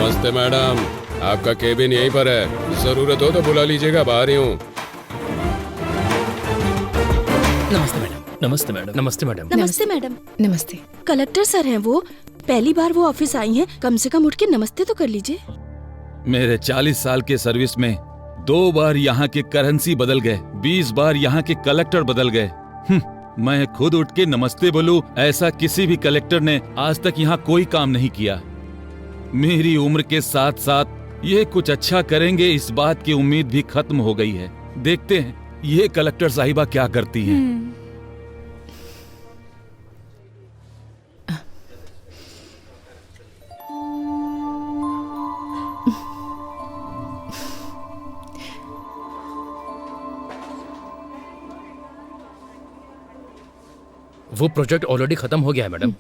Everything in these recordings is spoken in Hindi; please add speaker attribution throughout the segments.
Speaker 1: नमस्ते मैडम, आपका केबिन यहीं पर है, जरूरत हो तो बुला लीजिएगा, बाहर ही हूँ।
Speaker 2: नमस्ते मैडम। नमस्ते मैडम। नमस्ते मैडम।
Speaker 3: नमस्ते मैडम।
Speaker 4: नमस्ते।
Speaker 3: कलेक्टर सर हैं वो, पहली बार वो ऑफिस आई हैं, कम से कम उठ के नमस्ते तो कर लीजिए।
Speaker 5: मेरे 40 साल के सर्विस में 2 बार यहाँ के करेंसी बदल गए, 20 बार यहाँ के कलेक्टर बदल गए। मैं खुद उठ के नमस्ते बोलूं, ऐसा किसी भी कलेक्टर ने आज तक यहाँ कोई काम नहीं किया। मेरी उम्र के साथ साथ ये कुछ अच्छा करेंगे, इस बात की उम्मीद भी खत्म हो गई है। देखते हैं ये कलेक्टर साहिबा क्या करती हैं।
Speaker 2: वो प्रोजेक्ट ऑलरेडी खत्म हो गया है मैडम।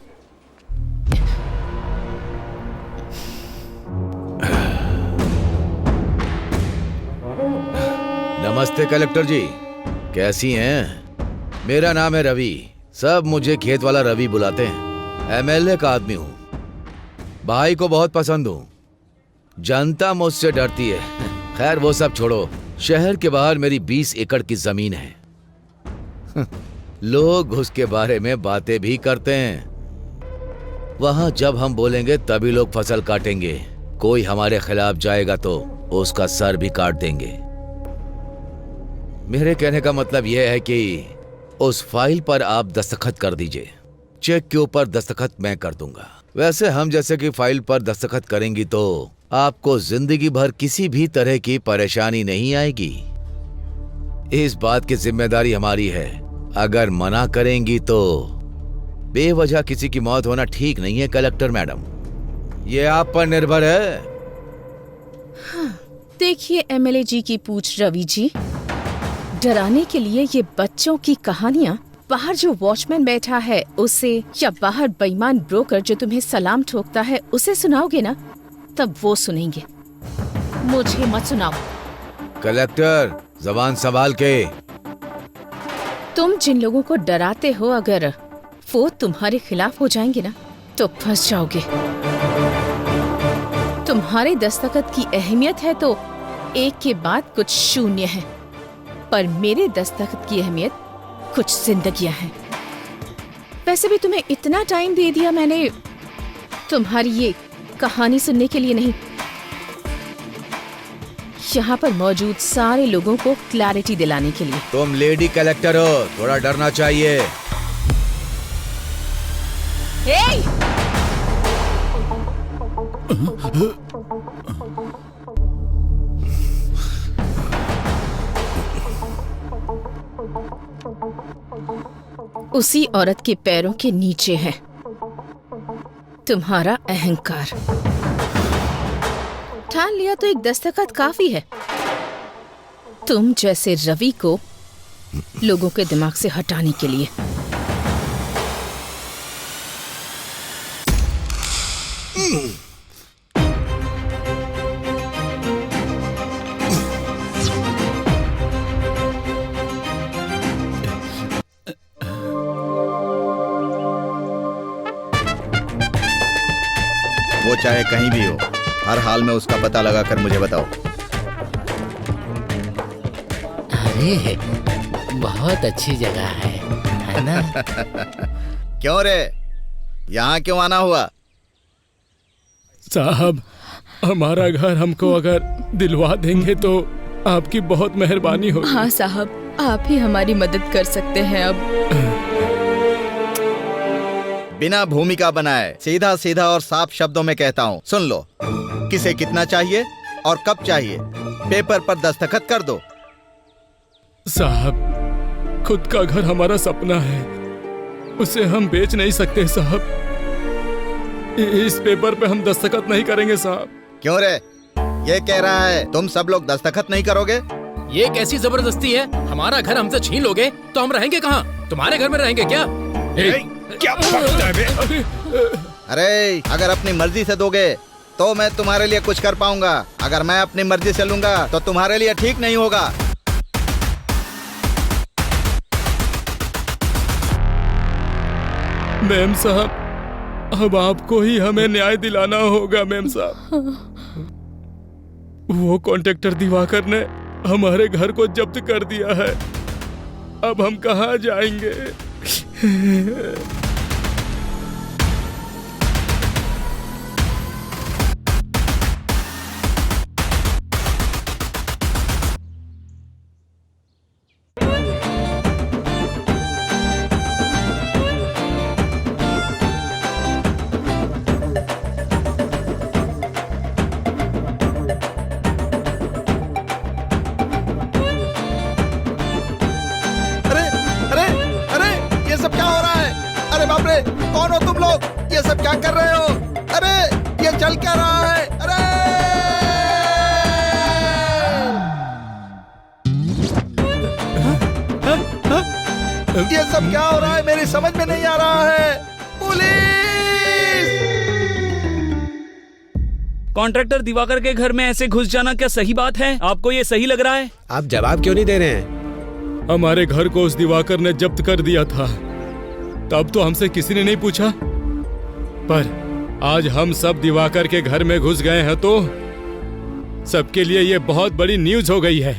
Speaker 6: नमस्ते कलेक्टर जी, कैसी हैं? मेरा नाम है रवि, सब मुझे खेत वाला रवि बुलाते हैं। एमएलए का आदमी हूँ, भाई को बहुत पसंद हूँ। जनता मुझसे डरती है। खैर वो सब छोड़ो, शहर के बाहर मेरी 20 एकड़ की जमीन है। लोग उसके बारे में बातें भी करते हैं। वहां जब हम बोलेंगे तभी लोग फसल काटेंगे। कोई हमारे खिलाफ जाएगा तो उसका सर भी काट देंगे। मेरे कहने का मतलब यह है कि उस फाइल पर आप दस्तखत कर दीजिए। चेक के ऊपर दस्तखत मैं कर दूंगा। वैसे हम जैसे कि फाइल पर दस्तखत करेंगी तो आपको जिंदगी भर किसी भी तरह की परेशानी नहीं आएगी। इस बात की जिम्मेदारी हमारी है। अगर मना करेंगी तो बेवजह किसी की मौत होना ठीक नहीं है कलेक्टर मैडम, ये आप पर निर्भर है।
Speaker 4: हाँ, देखिए एमएलए जी की पूछ रवि जी, डराने के लिए ये बच्चों की कहानियाँ बाहर जो वॉचमैन बैठा है उसे, या बाहर बेईमान ब्रोकर जो तुम्हें सलाम ठोकता है उसे सुनाओगे ना, तब वो सुनेंगे, मुझे मत सुनाओ।
Speaker 6: कलेक्टर जबान संभाल के।
Speaker 4: तुम जिन लोगों को डराते हो, अगर वो तुम्हारे खिलाफ हो जाएंगे ना तो फंस जाओगे। तुम्हारे दस्तखत की अहमियत है तो एक के बाद कुछ शून्य है, पर मेरे दस्तखत की अहमियत कुछ जिंदगियां हैं। वैसे भी तुम्हें इतना टाइम दे दिया मैंने तुम्हारी ये कहानी सुनने के लिए नहीं, यहाँ पर मौजूद सारे लोगों को क्लैरिटी दिलाने के लिए।
Speaker 6: तुम लेडी कलेक्टर हो, थोड़ा डरना चाहिए।
Speaker 4: उसी औरत के पैरों के नीचे है तुम्हारा अहंकार। ठान लिया तो एक दस्तखत काफी है। तुम जैसे रवि को लोगों के दिमाग से हटाने के लिए।
Speaker 7: वो चाहे कहीं भी हो, हर हाल में उसका पता लगाकर मुझे बताओ।
Speaker 8: अरे बहुत अच्छी जगह है ना?
Speaker 7: क्यों रे, यहाँ क्यों आना हुआ?
Speaker 1: साहब, हमारा घर हमको अगर दिलवा देंगे तो आपकी बहुत मेहरबानी होगी।
Speaker 4: हाँ साहब, आप ही हमारी मदद कर सकते हैं। अब
Speaker 7: बिना भूमिका बनाए सीधा सीधा और साफ शब्दों में कहता हूँ, सुन लो। किसे कितना चाहिए और कब चाहिए, पेपर पर दस्तखत कर दो।
Speaker 1: साहब, खुद का घर हमारा सपना है, उसे हम बेच नहीं सकते साहब। इस पेपर पे हम दस्तखत नहीं करेंगे साहब।
Speaker 7: क्यों रे, ये कह रहा है तुम सब लोग दस्तखत नहीं करोगे?
Speaker 2: ये कैसी जबरदस्ती है? हमारा घर हमसे छीन लोगे तो हम रहेंगे कहाँ? तुम्हारे घर में रहेंगे क्या?
Speaker 7: क्या बकता है बे? अरे अगर अपनी मर्जी से दोगे तो मैं तुम्हारे लिए कुछ कर पाऊंगा, अगर मैं अपनी मर्जी से लूंगा तो तुम्हारे लिए ठीक नहीं होगा।
Speaker 1: मेम साहब, अब आपको ही हमें न्याय दिलाना होगा मेम साहब। वो कॉन्ट्रैक्टर दिवाकर ने हमारे घर को जब्त कर दिया है। अब हम कहाँ जाएंगे?
Speaker 7: कौन हो तुम लोग? ये सब क्या कर रहे हो? अरे ये चल क्या रहा है? अरे ये सब क्या हो रहा है? मेरी समझ में नहीं आ रहा है। पुलिस!
Speaker 9: कॉन्ट्रैक्टर दिवाकर के घर में ऐसे घुस जाना क्या सही बात है? आपको ये सही लग रहा है?
Speaker 10: आप जवाब क्यों नहीं दे रहे हैं?
Speaker 1: हमारे घर को उस दिवाकर ने जब्त कर दिया था, तब तो हमसे किसी ने नहीं पूछा, पर आज हम सब दिवाकर के घर में घुस गए हैं तो सबके लिए ये बहुत बड़ी न्यूज हो गई है।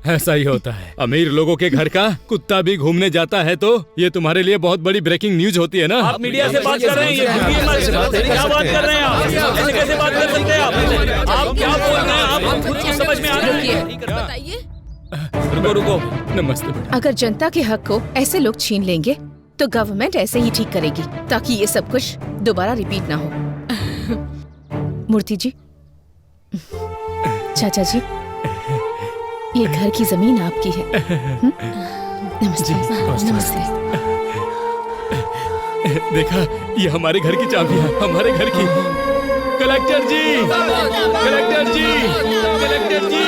Speaker 1: ऐसा ही होता है, अमीर लोगों के घर का कुत्ता भी घूमने जाता है तो ये तुम्हारे लिए बहुत बड़ी ब्रेकिंग न्यूज होती है ना।
Speaker 9: आप मीडिया से बात कर रहे हैं, क्या बात कर रहे हैं आप? ऐसे कैसे बात कर सकते हैं आप क्या बोल रहे हैं? आप खुद को समझ में आ रही है?
Speaker 4: बताइए।
Speaker 9: रुको रुको,
Speaker 1: नमस्ते।
Speaker 4: अगर जनता के हक को ऐसे लोग छीन लेंगे तो गवर्नमेंट ऐसे ही ठीक करेगी ताकि ये सब कुछ दोबारा रिपीट ना हो। मूर्ति जी, चाचा जी, ये घर की जमीन आपकी है। नमस्ते। नमस्ते।
Speaker 1: देखा, ये हमारे घर की चाबी है, हमारे घर की। कलेक्टर जी, कलेक्टर जी, कलेक्टर जी।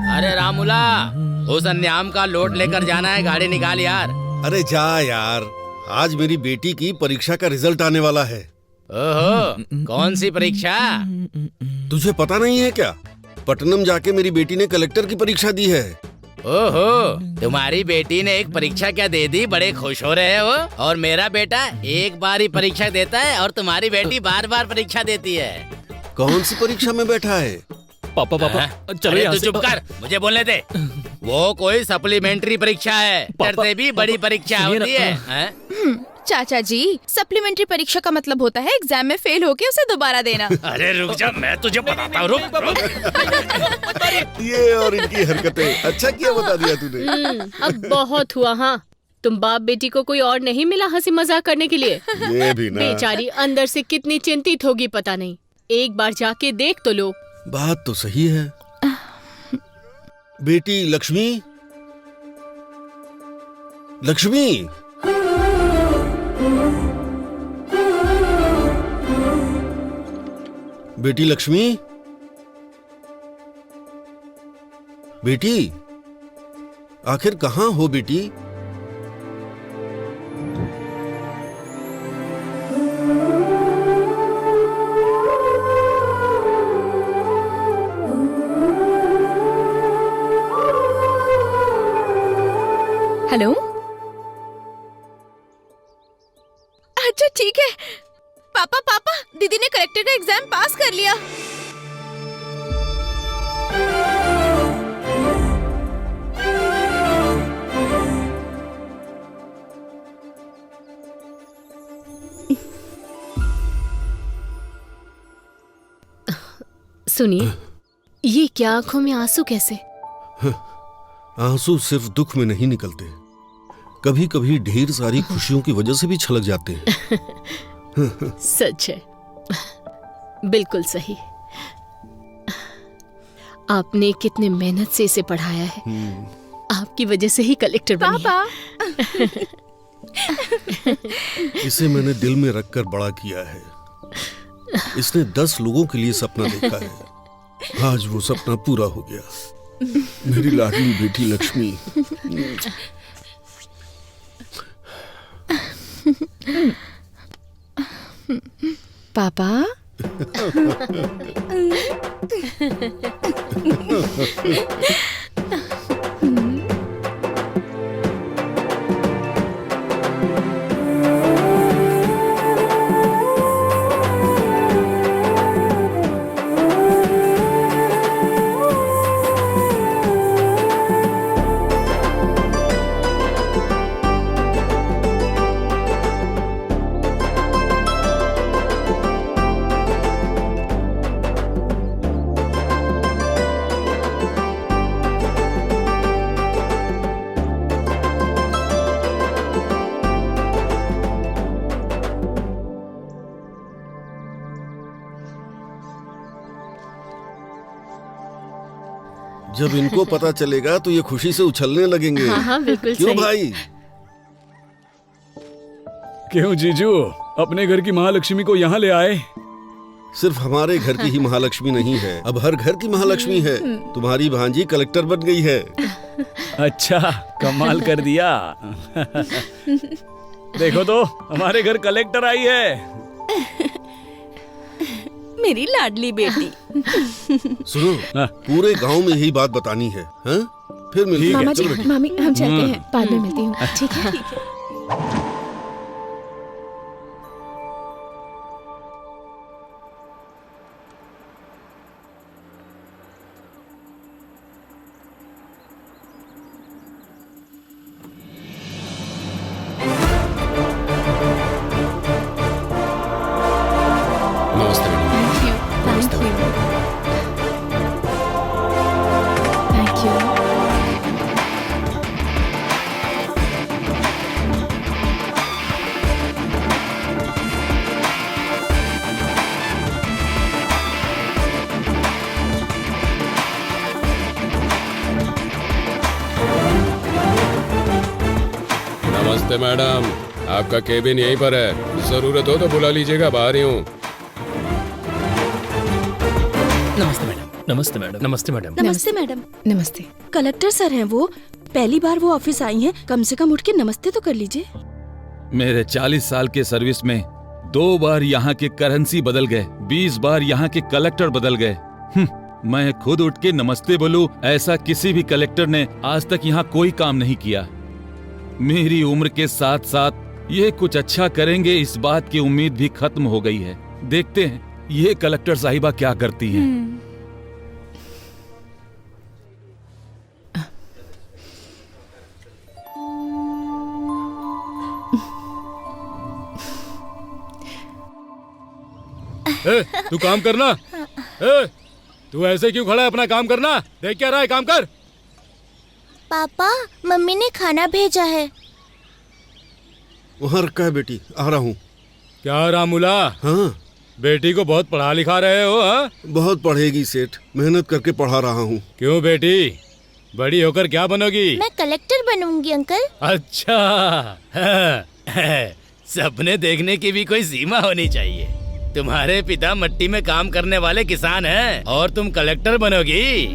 Speaker 2: अरे रामुला, उस अन्याम का लोड लेकर जाना है, गाड़ी निकाल यार।
Speaker 11: अरे जा यार, आज मेरी बेटी की परीक्षा का रिजल्ट आने वाला है।
Speaker 2: ओहो, कौन सी परीक्षा?
Speaker 11: तुझे पता नहीं है क्या? पटनम जाके मेरी बेटी ने कलेक्टर की परीक्षा दी है।
Speaker 2: ओहो, तुम्हारी बेटी ने एक परीक्षा क्या दे दी? बड़े खुश हो रहे हो। और मेरा बेटा एक बार ही परीक्षा देता है और तुम्हारी बेटी बार बार परीक्षा देती है।
Speaker 11: कौन सी परीक्षा में बैठा है?
Speaker 9: पापा पापा चलो यहाँ
Speaker 2: तू
Speaker 9: से।
Speaker 2: चुप कर, मुझे बोलने दे। वो कोई सप्लीमेंट्री परीक्षा है, से भी बड़ी परीक्षा होती है।
Speaker 12: चाचा जी, सप्लीमेंट्री परीक्षा का मतलब होता है एग्जाम में फेल होके उसे दोबारा देना।
Speaker 2: अरे रुक जा, मैं तुझे बताता हूँ।
Speaker 11: ये और इनकी हरकतें। अच्छा किया बता दिया तूने।
Speaker 13: अब बहुत हुआ। हाँ, तुम बाप बेटी को कोई और नहीं मिला हंसी मजाक करने के लिए?
Speaker 11: ये भी ना।
Speaker 13: बेचारी अंदर से कितनी चिंतित होगी पता नहीं। एक बार जाके देख तो लो।
Speaker 11: बात तो सही है। बेटी लक्ष्मी, लक्ष्मी, बेटी लक्ष्मी, बेटी, आखिर कहाँ हो बेटी?
Speaker 12: हेलो। अच्छा ठीक है। पापा पापा, दीदी ने कलेक्टर का एग्जाम पास कर लिया।
Speaker 13: सुनिए, ये क्या आंखों में आंसू कैसे?
Speaker 11: आंसू सिर्फ दुख में नहीं निकलते, कभी कभी ढेर सारी खुशियों की वजह से भी छलक जाते हैं।
Speaker 13: सच है, बिल्कुल सही। आपने कितने मेहनत से इसे पढ़ाया है। आपकी वजह से ही कलेक्टर बनी है।
Speaker 11: इसे मैंने दिल में रखकर बड़ा किया है। इसने 10 लोगों के लिए सपना देखा है। आज वो सपना पूरा हो गया। मेरी लाडली बेटी लक्ष्मी।
Speaker 4: पापा
Speaker 11: जब इनको पता चलेगा तो ये खुशी से उछलने लगेंगे।
Speaker 13: हाँ हाँ बिल्कुल
Speaker 11: क्यों
Speaker 13: सही।
Speaker 11: भाई?
Speaker 1: क्यों जीजू, अपने घर की महालक्ष्मी को यहाँ ले आए?
Speaker 11: सिर्फ हमारे घर की ही महालक्ष्मी नहीं है, अब हर घर की महालक्ष्मी है। तुम्हारी भांजी कलेक्टर बन गई है।
Speaker 1: अच्छा, कमाल कर दिया। देखो तो, हमारे घर कलेक्टर आई है।
Speaker 3: मेरी लाडली बेटी।
Speaker 11: सुनो, पूरे गांव में यही बात बतानी है, हाँ? फिर मिलते
Speaker 4: मामा
Speaker 11: हैं।
Speaker 4: जी,
Speaker 11: चलो बेटी।
Speaker 4: मामी हम चलते हैं, बाद में मिलती हूँ। ठीक है।
Speaker 10: नमस्ते मैडम।
Speaker 4: Thank you.
Speaker 10: नमस्ते मैडम, आपका केबिन यहीं पर है, जरूरत हो तो बुला लीजिएगा, बाहर ही हूँ।
Speaker 8: नमस्ते मैडम। नमस्ते मैडम। नमस्ते मैडम।
Speaker 3: नमस्ते मैडम।
Speaker 4: नमस्ते।
Speaker 3: कलेक्टर सर हैं वो, पहली बार वो ऑफिस आई हैं, कम से कम उठ के नमस्ते तो कर लीजिए।
Speaker 5: मेरे 40 साल के सर्विस में 2 बार यहाँ के करेंसी बदल गए, 20 बार यहाँ के कलेक्टर बदल गए। मैं खुद उठ के नमस्ते बोलूं, ऐसा किसी भी कलेक्टर ने आज तक यहाँ कोई काम नहीं किया। मेरी उम्र के साथ साथ ये कुछ अच्छा करेंगे, इस बात की उम्मीद भी खत्म हो गई है। देखते हैं ये कलेक्टर साहिबा क्या करती हैं।
Speaker 1: तू काम करना। तू ऐसे क्यों खड़ा है? अपना काम करना। देख क्या रहा है, काम कर।
Speaker 12: पापा, मम्मी ने खाना भेजा है।
Speaker 11: वहाँ रखा है बेटी, आ रहा हूँ।
Speaker 1: क्या रामूला?
Speaker 11: हाँ
Speaker 1: बेटी को बहुत पढ़ा लिखा रहे हो? हाँ,
Speaker 11: बहुत पढ़ेगी सेठ, मेहनत करके पढ़ा रहा हूँ।
Speaker 1: क्यों बेटी, बड़ी होकर क्या बनोगी?
Speaker 12: मैं कलेक्टर बनूंगी अंकल।
Speaker 2: अच्छा, हाँ। सपने देखने की भी कोई सीमा होनी चाहिए। तुम्हारे पिता मिट्टी में काम करने वाले किसान हैं और तुम कलेक्टर बनोगी।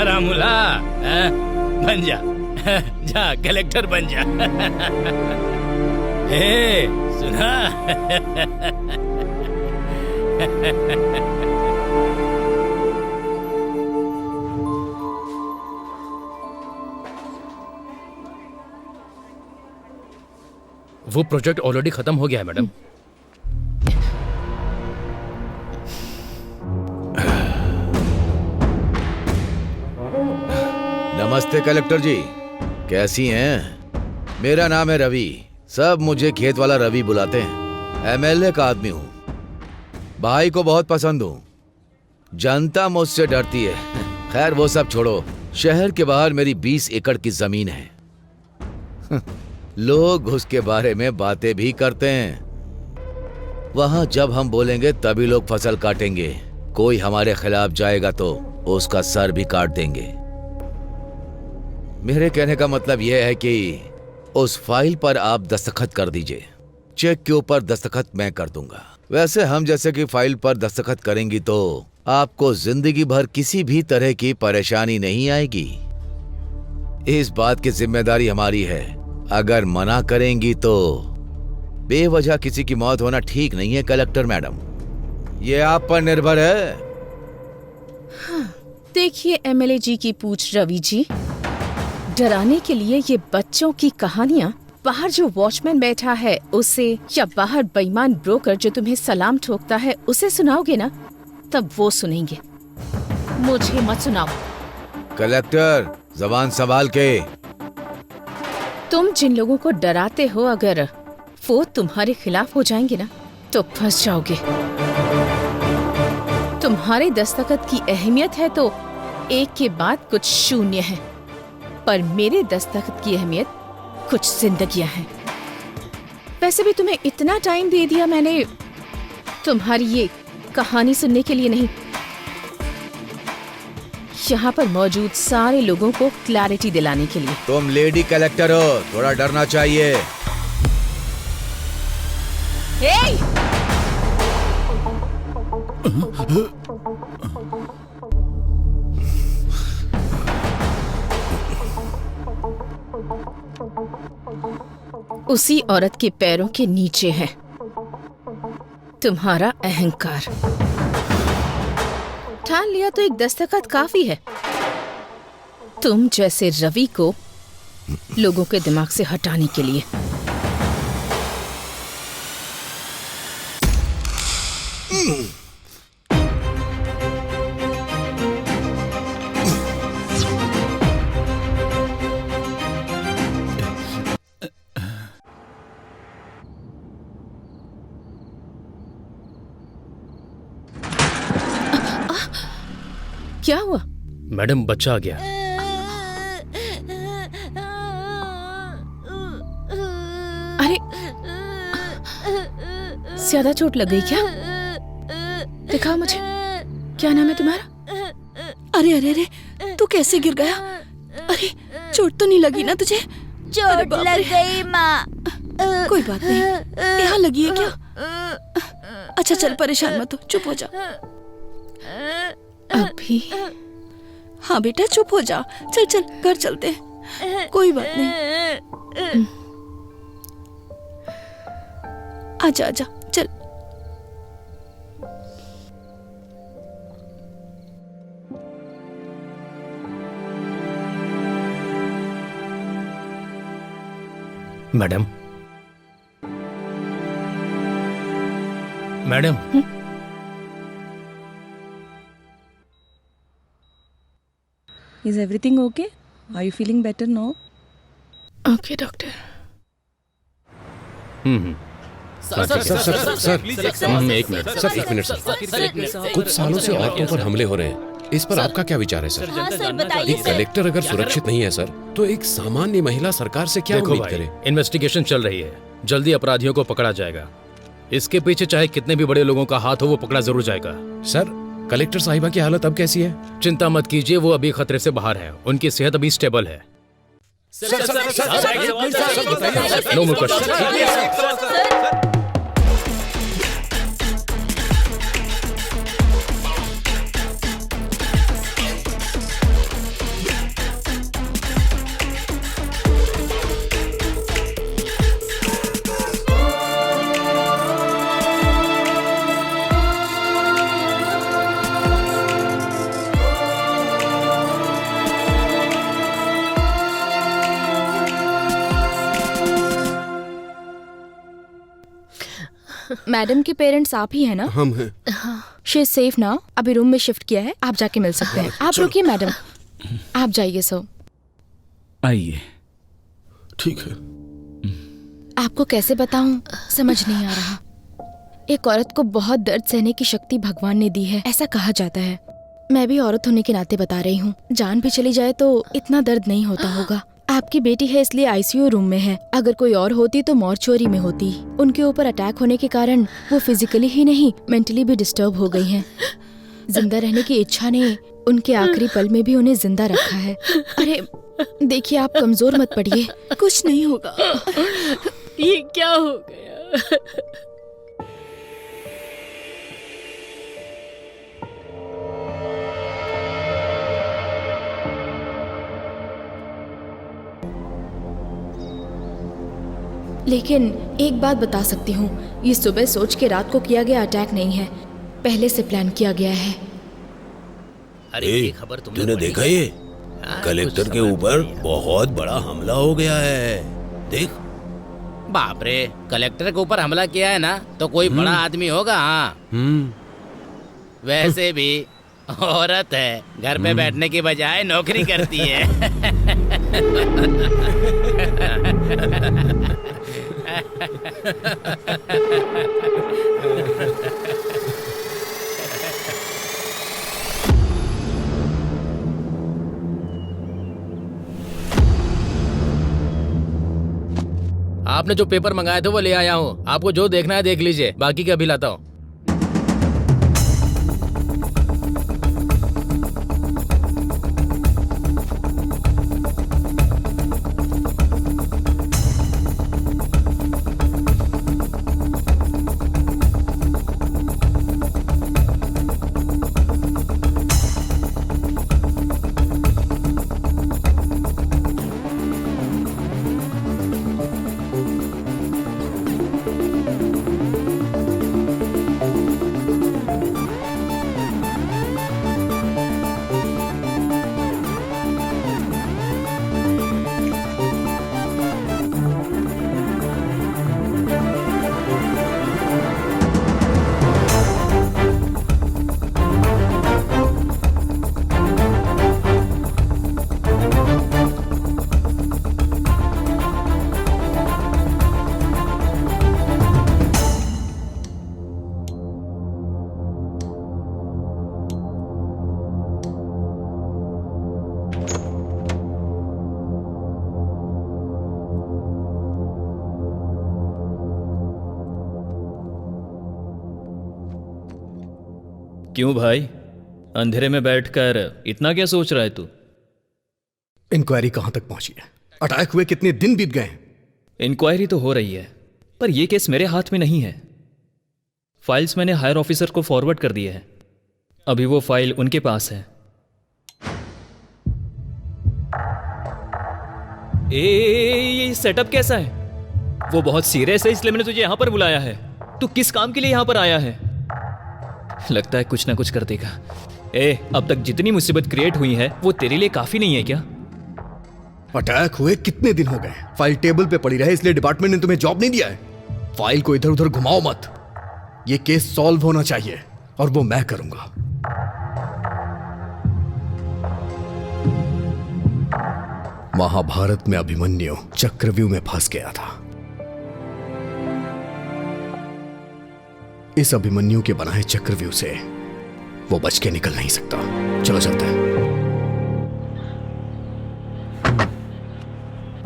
Speaker 2: रामूला, हाँ? बन जा, जा कलेक्टर बन जा। हे, सुना?
Speaker 8: वो प्रोजेक्ट ऑलरेडी खत्म हो गया है मैडम।
Speaker 6: नमस्ते कलेक्टर जी, कैसी हैं? मेरा नाम है रवि, सब मुझे खेत वाला रवि बुलाते हैं। एमएलए का आदमी हूँ, भाई को बहुत पसंद हूँ। जनता मुझसे डरती है। खैर वो सब छोड़ो, शहर के बाहर मेरी 20 एकड़ की जमीन है। लोग उसके बारे में बातें भी करते हैं। वहां जब हम बोलेंगे तभी लोग फसल काटेंगे। कोई हमारे खिलाफ जाएगा तो उसका सर भी काट देंगे। मेरे कहने का मतलब यह है कि उस फाइल पर आप दस्तखत कर दीजिए। चेक के ऊपर दस्तखत मैं कर दूंगा। वैसे हम जैसे कि फाइल पर दस्तखत करेंगी तो आपको जिंदगी भर किसी भी तरह की परेशानी नहीं आएगी। इस बात की जिम्मेदारी हमारी है अगर मना करेंगी तो बेवजह किसी की मौत होना ठीक नहीं है कलेक्टर मैडम, ये आप पर निर्भर है।
Speaker 4: देखिए एमएलए जी की पूछ रवि जी, डराने के लिए ये बच्चों की कहानियाँ बाहर जो वॉचमैन बैठा है उसे, या बाहर बेईमान ब्रोकर जो तुम्हें सलाम ठोकता है उसे सुनाओगे ना, तब वो सुनेंगे, मुझे मत सुनाओ।
Speaker 6: कलेक्टर जबान संभाल के।
Speaker 4: तुम जिन लोगों को डराते हो, अगर वो तुम्हारे खिलाफ हो जाएंगे ना तो फंस जाओगे। तुम्हारे दस्तखत की अहमियत है तो एक के बाद कुछ शून्य है, पर मेरे दस्तखत की अहमियत कुछ जिंदगियां हैं। वैसे भी तुम्हें इतना टाइम दे दिया मैंने तुम्हारी ये कहानी सुनने के लिए नहीं, यहाँ पर मौजूद सारे लोगों को क्लैरिटी दिलाने के लिए।
Speaker 6: तुम लेडी कलेक्टर हो, थोड़ा डरना चाहिए।
Speaker 4: उसी औरत के पैरों के नीचे है तुम्हारा अहंकार। ठान लिया तो एक दस्तखत काफी है। तुम जैसे रवि को लोगों के दिमाग से हटाने के लिए। क्या हुआ?
Speaker 8: मैडम बच्चा आ गया।
Speaker 4: अरे ज्यादा चोट लग गई क्या? दिखाओ मुझे, क्या नाम है तुम्हारा?
Speaker 3: अरे अरे अरे, तू कैसे गिर गया? अरे चोट तो नहीं लगी ना तुझे?
Speaker 12: चोट लग गई माँ।
Speaker 3: कोई बात नहीं, यहाँ लगी है क्या? अच्छा चल, परेशान मत हो, चुप हो जा।
Speaker 4: अभी?
Speaker 3: हाँ बेटा चुप हो जा, चल चल घर चलते हैं, कोई बात नहीं। आजा आजा चल।
Speaker 8: Madam, madam,
Speaker 14: Is everything okay? Are you feeling better now?
Speaker 3: Okay, doctor.
Speaker 10: एक मिनट सर। कुछ सालों से औरतों पर हमले हो रहे हैं, इस पर आपका क्या विचार है सर?
Speaker 12: हाँ सर, बताइए
Speaker 10: एक कलेक्टर अगर सुरक्षित नहीं है सर, तो एक सामान्य महिला सरकार से क्या उम्मीद करे?
Speaker 8: इन्वेस्टिगेशन चल रही है, जल्दी अपराधियों को पकड़ा जाएगा। इसके पीछे चाहे कितने भी बड़े लोगों का हाथ हो, वो पकड़ा जरूर जाएगा।
Speaker 10: सर, कलेक्टर साहिबा की हालत अब कैसी है?
Speaker 8: चिंता मत कीजिए, वो अभी खतरे से बाहर है, उनकी सेहत अभी स्टेबल है। No more question.
Speaker 3: मैडम के पेरेंट्स आप ही है ना?
Speaker 11: हम हैं।
Speaker 3: शी इज सेफ नाउ, अभी रूम में शिफ्ट किया है, आप जाके मिल सकते हैं। आप रुकिए मैडम, आप जाइए। सो
Speaker 5: आइए।
Speaker 11: ठीक है।
Speaker 3: आपको कैसे बताऊं, समझ नहीं आ रहा। एक औरत को बहुत दर्द सहने की शक्ति भगवान ने दी है, ऐसा कहा जाता है। मैं भी औरत होने के नाते बता रही हूँ, जान भी चली जाए तो इतना दर्द नहीं होता होगा। आपकी बेटी है इसलिए आईसीयू रूम में है, अगर कोई और होती तो मॉर्चुरी में होती। उनके ऊपर अटैक होने के कारण वो फिजिकली ही नहीं मेंटली भी डिस्टर्ब हो गई हैं। जिंदा रहने की इच्छा ने उनके आखिरी पल में भी उन्हें जिंदा रखा है। अरे देखिए, आप कमजोर मत पड़िए, कुछ नहीं होगा।
Speaker 13: ये क्या हो गया?
Speaker 3: लेकिन एक बात बता सकती हूँ, ये सुबह सोच के रात को किया गया अटैक नहीं है, पहले से प्लान किया गया है।
Speaker 2: अरे ये खबर
Speaker 10: तूने देखा ये? कलेक्टर के ऊपर बहुत बड़ा हमला हो गया है, देख।
Speaker 2: बाप रे, कलेक्टर के ऊपर हमला किया है ना, तो कोई बड़ा आदमी होगा। हाँ वैसे भी औरत है, घर पे बैठने की बजाय नौकरी करती है।
Speaker 8: आपने जो पेपर मंगाए थे वो ले आया हूँ, आपको जो देखना है देख लीजिए, बाकी का अभी लाता हूँ।
Speaker 9: क्यों भाई, अंधेरे में बैठकर इतना क्या सोच रहा है तू?
Speaker 15: इंक्वायरी कहां तक पहुंची है? अटैक हुए कितने दिन बीत गए?
Speaker 9: इंक्वायरी तो हो रही है, पर यह केस मेरे हाथ में नहीं है। फाइल्स मैंने हायर ऑफिसर को फॉरवर्ड कर दिए हैं, अभी वो फाइल उनके पास है। ये सेटअप कैसा है? वो बहुत सीरियस है, इसलिए मैंने तुझे यहां पर बुलाया है। तू किस काम के लिए यहां पर आया है? लगता है कुछ ना कुछ कर देगा। अब तक जितनी मुसीबत क्रिएट हुई है वो तेरे लिए काफी नहीं है क्या?
Speaker 15: अटैक हुए कितने दिन हो गए, फाइल टेबल पे पड़ी रहे इसलिए डिपार्टमेंट ने तुम्हें जॉब नहीं दिया है। फाइल को इधर उधर घुमाओ मत, ये केस सॉल्व होना चाहिए और वो मैं करूंगा। महाभारत में अभिमन्यु चक्रव्यूह में फंस गया था। इस अभिमन्यु के बनाए चक्रव्यूह से वो बच के निकल नहीं सकता। चलो चलते हैं।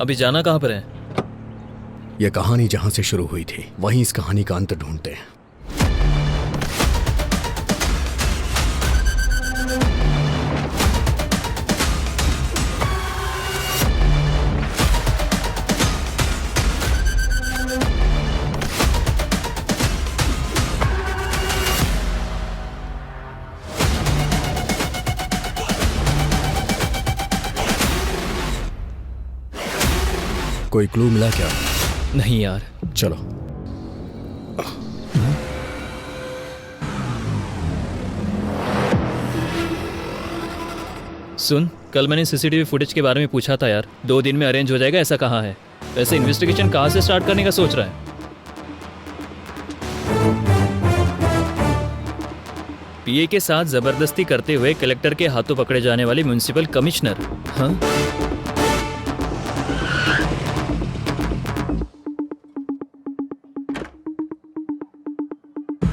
Speaker 9: अभी जाना कहां पर है?
Speaker 15: यह कहानी जहां से शुरू हुई थी वहीं इस कहानी का अंत ढूंढते हैं। कोई क्लू मिला क्या?
Speaker 9: नहीं यार।
Speaker 15: चलो।
Speaker 9: सुन, कल मैंने सीसीटीवी फुटेज के बारे में पूछा था यार, 2 दिन में अरेंज हो जाएगा ऐसा कहा है। वैसे इन्वेस्टिगेशन कहाँ से स्टार्ट करने का सोच रहा है? पीए के साथ जबरदस्ती करते हुए कलेक्टर के हाथों पकड़े जाने वाले म्युनिसिपल कमिश्नर। हाँ,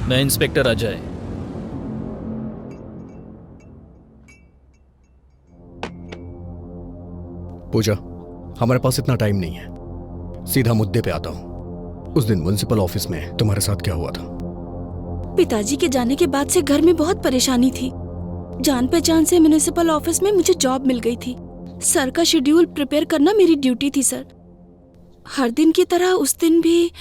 Speaker 9: मैं इंस्पेक्टर अजय।
Speaker 15: पूजा, हमारे पास इतना टाइम नहीं है, सीधा मुद्दे पे आता हूं। उस दिन म्युनिसिपल ऑफिस में तुम्हारे साथ क्या हुआ था?
Speaker 12: पिताजी के जाने के बाद से घर में बहुत परेशानी थी। जान पहचान से म्युनिसिपल ऑफिस में मुझे जॉब मिल गई थी। सर का शेड्यूल प्रिपेयर करना मेरी ड्यूटी थी सर। हर दिन की तरह उस दिन भी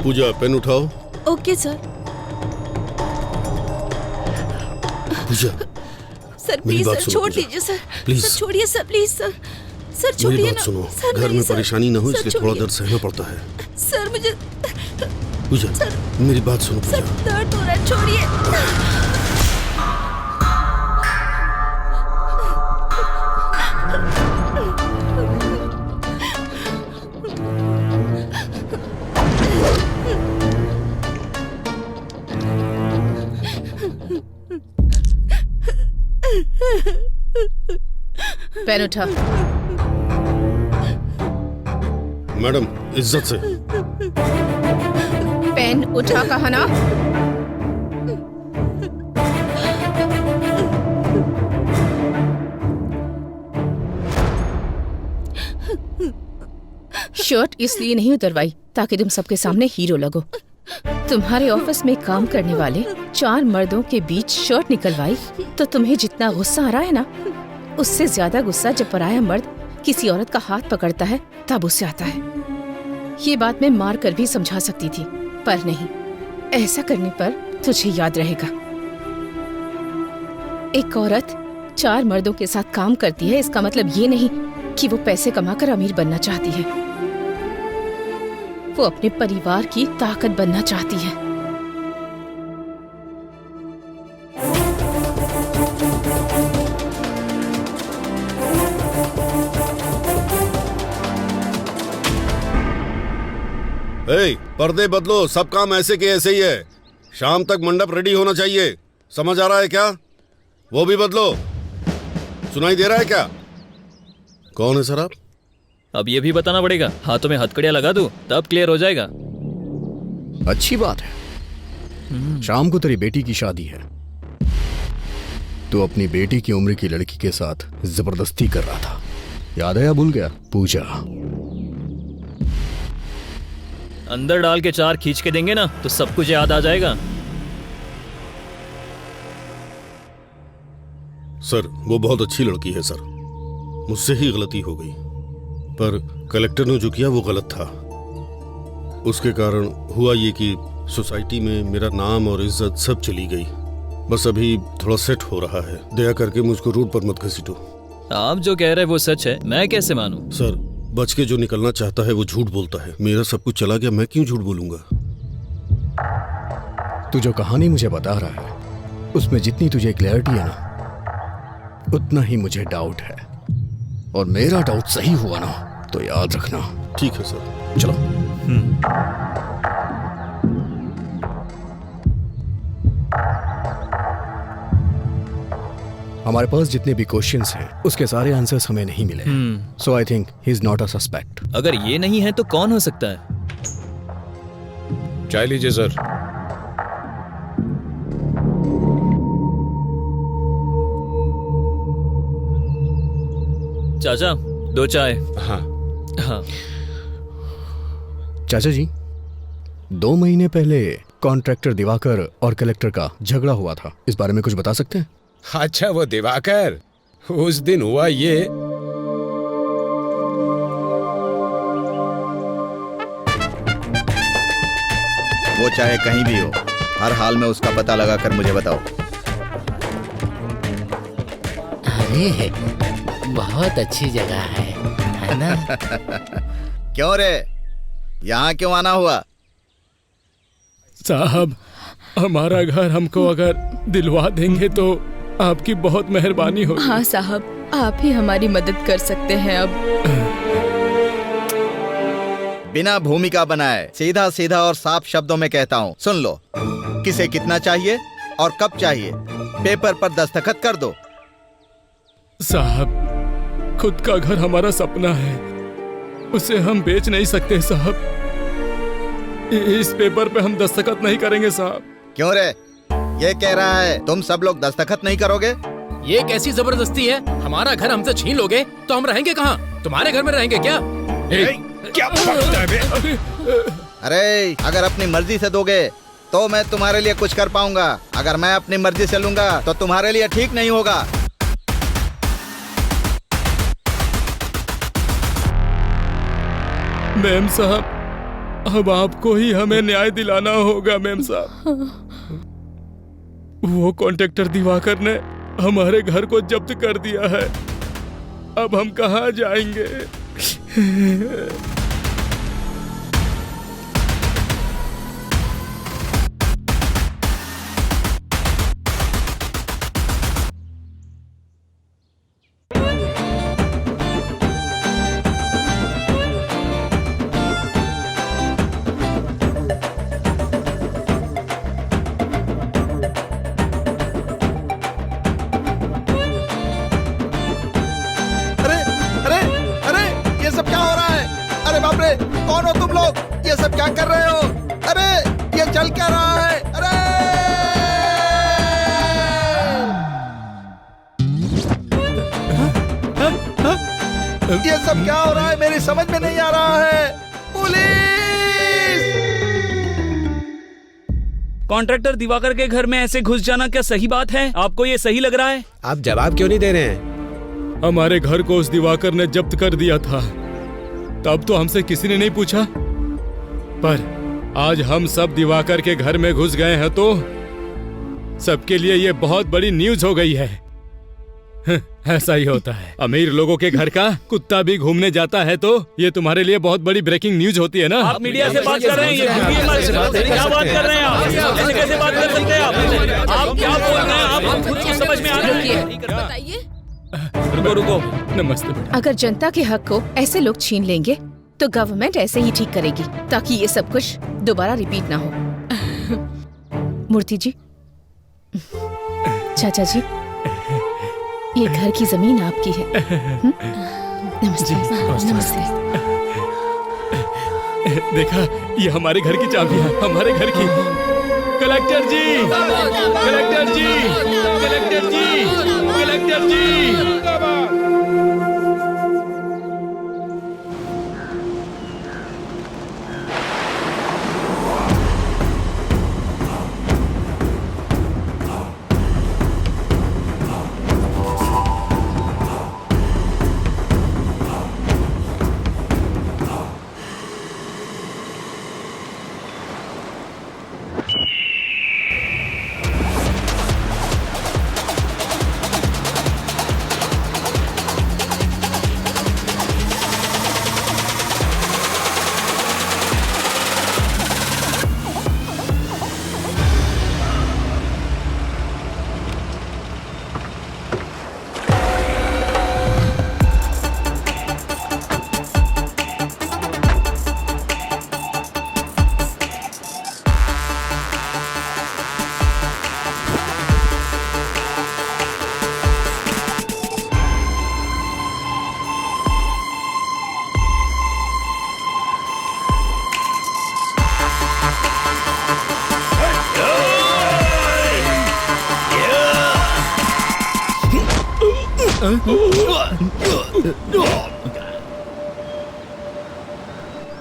Speaker 11: पूजा पेन उठाओ।
Speaker 12: Okay sir.
Speaker 11: पूजा
Speaker 12: सर
Speaker 11: मेरी
Speaker 12: प्लीज
Speaker 11: बात
Speaker 12: सर,
Speaker 11: सुनो,
Speaker 12: छोड़
Speaker 11: पूजा।
Speaker 12: दीजिए सर।
Speaker 11: प्लीज।
Speaker 12: सर छोड़िए सर, प्लीज सर। सर
Speaker 11: मेरी
Speaker 12: छोड़िए
Speaker 11: बात
Speaker 12: ना
Speaker 11: सुनो,
Speaker 12: सर,
Speaker 11: घर
Speaker 12: नहीं,
Speaker 11: में
Speaker 12: सर।
Speaker 11: परेशानी ना हो
Speaker 12: सर,
Speaker 11: इसलिए थोड़ा
Speaker 12: छोड़िए।
Speaker 11: दर्द सहना पड़ता है।
Speaker 12: सर मुझे
Speaker 11: पूजा मेरी बात सुनो
Speaker 12: सर,
Speaker 11: पूजा।
Speaker 12: दर्द हो रहा है, छोड़िए।
Speaker 4: पेन उठा।
Speaker 11: मैडम इज्जत से।
Speaker 4: पेन उठा कहा ना। शर्ट इसलिए नहीं उतरवाई ताकि तुम सबके सामने हीरो लगो। तुम्हारे ऑफिस में काम करने वाले 4 मर्दों के बीच शर्ट निकलवाई तो तुम्हें जितना गुस्सा आ रहा है ना, उससे ज्यादा गुस्सा जब पराया मर्द किसी औरत का हाथ पकड़ता है तब उससे आता है। ये बात मैं मार कर भी समझा सकती थी, पर नहीं, ऐसा करने पर तुझे याद रहेगा। एक औरत 4 मर्दों के साथ काम करती है, इसका मतलब ये नहीं कि वो पैसे कमाकर अमीर बनना चाहती है। वो अपने परिवार की ताकत बनना चाहती है।
Speaker 11: पर्दे बदलो, सब काम ऐसे के ऐसे ही है। शाम तक मंडप रेडी होना चाहिए, समझ आ रहा है क्या? वो भी बदलो। सुनाई दे रहा है क्या? कौन है सर आप?
Speaker 9: अब ये भी बताना पड़ेगा। हाथों में हथकड़ियां लगा दूं तब क्लियर हो जाएगा।
Speaker 15: अच्छी बात है। शाम को तेरी बेटी की शादी है। तू अपनी बेटी की उम्र की लड़की के साथ जबरदस्ती कर रहा था, याद है या भूल गया? पूजा
Speaker 9: अंदर डाल के 4 खींच के देंगे ना तो सब कुछ याद आ जाएगा।
Speaker 11: सर वो बहुत अच्छी लड़की है सर, मुझसे ही गलती हो गई, पर कलेक्टर ने जो किया वो गलत था। उसके कारण हुआ ये कि सोसाइटी में मेरा नाम और इज्जत सब चली गई। बस अभी थोड़ा सेट हो रहा है। दया करके मुझको रोड पर मत घसीटो।
Speaker 9: आप जो कह रहे हैं वो सच है, मैं कैसे मानूं?
Speaker 11: सर बच के जो निकलना चाहता है वो झूठ बोलता है। मेरा सब कुछ चला गया, मैं क्यों झूठ बोलूंगा?
Speaker 15: तू जो कहानी मुझे बता रहा है उसमें जितनी तुझे क्लैरिटी है ना, उतना ही मुझे डाउट है। और मेरा डाउट सही हुआ ना तो याद रखना।
Speaker 11: ठीक है सर,
Speaker 15: चलो। हमारे पास जितने भी क्वेश्चंस हैं उसके सारे आंसर्स हमें नहीं मिले। So I think he is not a suspect.
Speaker 9: अगर ये नहीं है तो कौन हो सकता है?
Speaker 10: चाय लीजिए सर।
Speaker 9: चाचा 2 चाय।
Speaker 10: हाँ
Speaker 9: हाँ।
Speaker 15: चाचा जी, 2 महीने पहले कॉन्ट्रैक्टर दिवाकर और कलेक्टर का झगड़ा हुआ था, इस बारे में कुछ बता सकते हैं?
Speaker 10: अच्छा वो दिवाकर, उस दिन हुआ ये।
Speaker 7: वो चाहे कहीं भी हो, हर हाल में उसका पता लगाकर मुझे बताओ।
Speaker 2: अरे बहुत अच्छी जगह है ना?
Speaker 7: क्यों रे, यहाँ क्यों आना हुआ?
Speaker 1: साहब, हमारा घर हमको अगर दिलवा देंगे तो आपकी बहुत मेहरबानी होगी।
Speaker 3: हाँ साहब, आप ही हमारी मदद कर सकते हैं। अब
Speaker 7: बिना भूमिका बनाए सीधा सीधा और साफ शब्दों में कहता हूँ, सुन लो। किसे कितना चाहिए और कब चाहिए, पेपर पर दस्तखत कर दो।
Speaker 1: साहब, खुद का घर हमारा सपना है, उसे हम बेच नहीं सकते साहब। इस पेपर पे हम दस्तखत नहीं करेंगे साहब।
Speaker 7: क्यों रे, ये कह रहा है तुम सब लोग दस्तखत नहीं करोगे?
Speaker 8: ये कैसी जबरदस्ती है? हमारा घर हमसे छीन लोगे तो हम रहेंगे कहाँ? तुम्हारे घर में रहेंगे क्या?
Speaker 7: क्या बकता है बे? अरे अगर अपनी मर्जी से दोगे तो मैं तुम्हारे लिए कुछ कर पाऊंगा, अगर मैं अपनी मर्जी से लूंगा तो तुम्हारे लिए ठीक नहीं होगा।
Speaker 1: मैम साहब, अब आपको ही हमें न्याय दिलाना होगा मेम साहब। वो कॉन्ट्रैक्टर दिवाकर ने हमारे घर को जब्त कर दिया है। अब हम कहाँ जाएंगे?
Speaker 7: कौन हो तुम लोग? ये सब क्या कर रहे हो? अरे ये चल क्या रहा है? अरे ये सब क्या हो रहा है? मेरी समझ में नहीं आ रहा है। पुलिस!
Speaker 9: कॉन्ट्रैक्टर दिवाकर के घर में ऐसे घुस जाना क्या सही बात है? आपको ये सही लग रहा है?
Speaker 10: आप जवाब क्यों नहीं दे रहे हैं?
Speaker 1: हमारे घर को उस दिवाकर ने जब्त कर दिया था, तब तो हमसे किसी ने नहीं पूछा। पर आज हम सब दिवाकर के घर में घुस गए हैं तो सबके लिए ये बहुत बड़ी न्यूज हो गई है। ऐसा ही होता है, अमीर लोगों के घर का कुत्ता भी घूमने जाता है तो ये तुम्हारे लिए बहुत बड़ी ब्रेकिंग न्यूज होती है ना।
Speaker 9: आप मीडिया से बात कर रहे हैं, ये क्या बात कर रहे हैं आप? ऐसे कैसे बात कर सकते हैं आप क्या बोल रहे हैं? आप खुद को समझ में आ रहा है?
Speaker 4: बताइए।
Speaker 9: रुको रुको,
Speaker 1: नमस्ते बेटा।
Speaker 4: अगर जनता के हक को ऐसे लोग छीन लेंगे तो गवर्नमेंट ऐसे ही ठीक करेगी ताकि ये सब कुछ दोबारा रिपीट ना हो। मूर्ति जी, चाचा जी, ये घर की जमीन आपकी है। नमस्ते। नमस्ते।
Speaker 1: देखा, ये हमारे घर की चाबी है, हमारे घर की। कलेक्टर जी, कलेक्टर जी, कलेक्टर जी, कलेक्टर जी।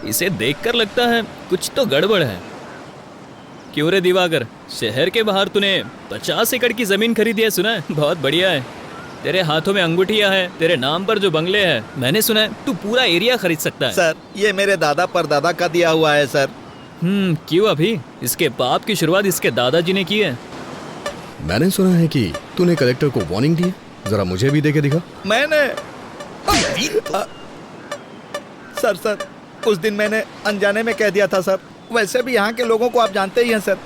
Speaker 9: इसे देखकर लगता है कुछ तो गड़बड़ है। क्यों रे दिवाकर, शहर के बाहर तूने 50 एकड़ की जमीन खरीदी है, सुना है? बहुत बढ़िया है। तेरे हाथों में अंगूठियां है, तेरे नाम पर जो बंगले हैं, मैंने सुना है तू पूरा एरिया खरीद सकता है।
Speaker 7: सर, ये मेरे दादा परदादा का दिया हुआ है सर।
Speaker 9: क्यों अभी? इसके पाप की शुरुआत इसके दादाजी ने की है।
Speaker 15: मैंने सुना है कि तूने कलेक्टर को वार्निंग दी है, जरा मुझे भी देके दिखा।
Speaker 7: मैंने सर उस दिन मैंने अनजाने में कह दिया था सर। वैसे भी यहाँ के लोगों को आप जानते ही हैं सर,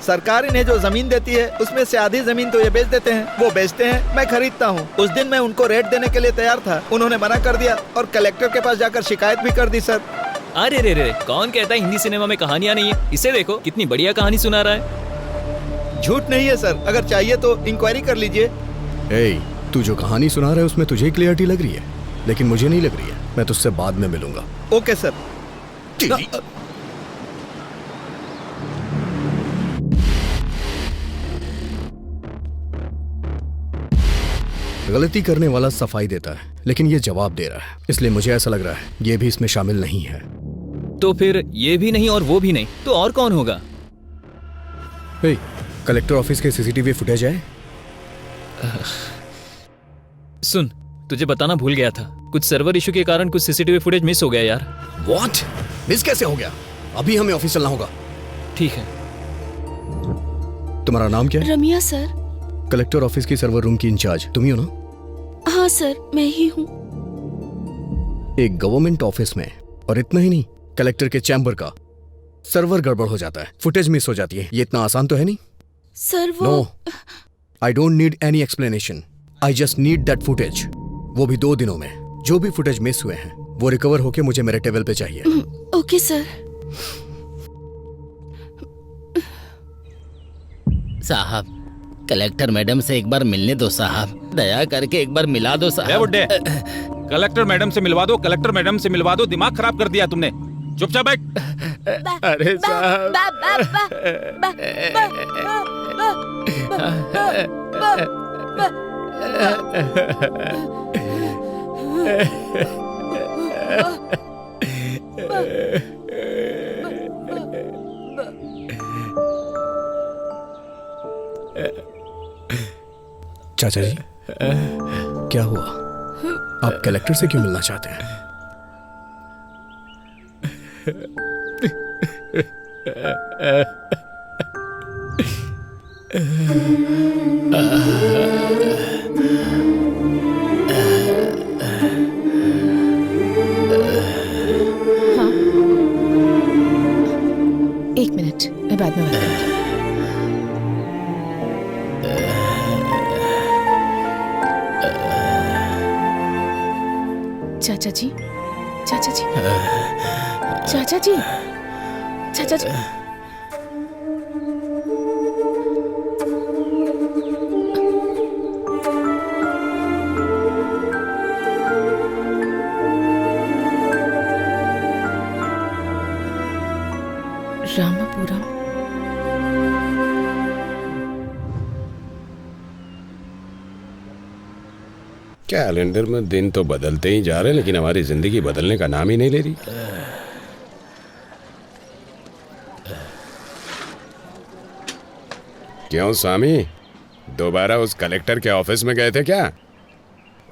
Speaker 7: सरकार इन्हें जो जमीन देती है उसमें से आधी जमीन तो ये बेच देते हैं। वो बेचते हैं, मैं खरीदता हूँ। उस दिन मैं उनको रेट देने के लिए तैयार था, उन्होंने मना कर दिया और कलेक्टर के पास जाकर शिकायत भी कर दी सर।
Speaker 9: अरे रे रे, कौन कहता है हिंदी सिनेमा में कहानियां नहीं है? इसे देखो, कितनी बढ़िया कहानी सुना रहा है।
Speaker 7: झूठ नहीं है सर, अगर चाहिए तो इंक्वायरी कर लीजिए।
Speaker 15: तू जो कहानी सुना रहा है उसमें तुझे क्लियरिटी लग रही है, लेकिन मुझे नहीं लग रही है। मैं तुझसे बाद में मिलूंगा।
Speaker 7: Okay sir.
Speaker 15: गलती करने वाला सफाई देता है, लेकिन ये जवाब दे रहा है, इसलिए मुझे ऐसा लग रहा है ये भी इसमें शामिल नहीं है।
Speaker 9: तो फिर ये भी नहीं और वो भी नहीं, तो और कौन होगा?
Speaker 15: कलेक्टर ऑफिस के सीसीटीवी फुटेज है?
Speaker 9: सुन, तुझे बताना भूल गया था, कुछ सर्वर इशू के कारण कुछ सीसीटीवी फुटेज मिस हो गया यार।
Speaker 15: व्हाट? मिस कैसे हो गया? अभी हमें ऑफिस चलना होगा।
Speaker 9: ठीक है।
Speaker 15: तुम्हारा नाम क्या है?
Speaker 12: रमिया सर।
Speaker 15: कलेक्टर ऑफिस की सर्वर रूम की इंचार्ज तुम ही हो ना?
Speaker 12: हाँ सर, मैं ही हूँ।
Speaker 15: एक गवर्नमेंट ऑफिस में, और इतना ही नहीं, कलेक्टर के चैम्बर का सर्वर गड़बड़ हो जाता है, फुटेज मिस हो जाती है। ये इतना आसान तो है नहीं।
Speaker 12: सर वो
Speaker 15: no, I don't need any explanation, I just need that footage, वो भी 2 दिनों में। जो भी फुटेज मिस हुए हैं वो रिकवर होके मुझे मेरे टेबल पे चाहिए।
Speaker 12: Okay sir.
Speaker 2: साहब, कलेक्टर मैडम से एक बार मिलने दो साहब, दया करके एक बार मिला दो साहब।
Speaker 5: बुड्ढे, कलेक्टर मैडम से मिलवा दो, कलेक्टर मैडम से मिलवा दो। दिमाग खराब कर दिया तुमने। चुपचाप बैठ।
Speaker 1: अरे साहब,
Speaker 15: चाचा जी, क्या हुआ? आप कलेक्टर से क्यों मिलना चाहते हैं?
Speaker 4: हाँ, 1 मिनट, मैं बाद में बात करूँगी। चाचा जी, चाचा जी, चाचा जी, चाचा जी। रामापुरम।
Speaker 10: कैलेंडर में दिन तो बदलते ही जा रहे, लेकिन हमारी जिंदगी बदलने का नाम ही नहीं ले रही। क्यों स्वामी, दोबारा उस कलेक्टर के ऑफिस में गए थे क्या?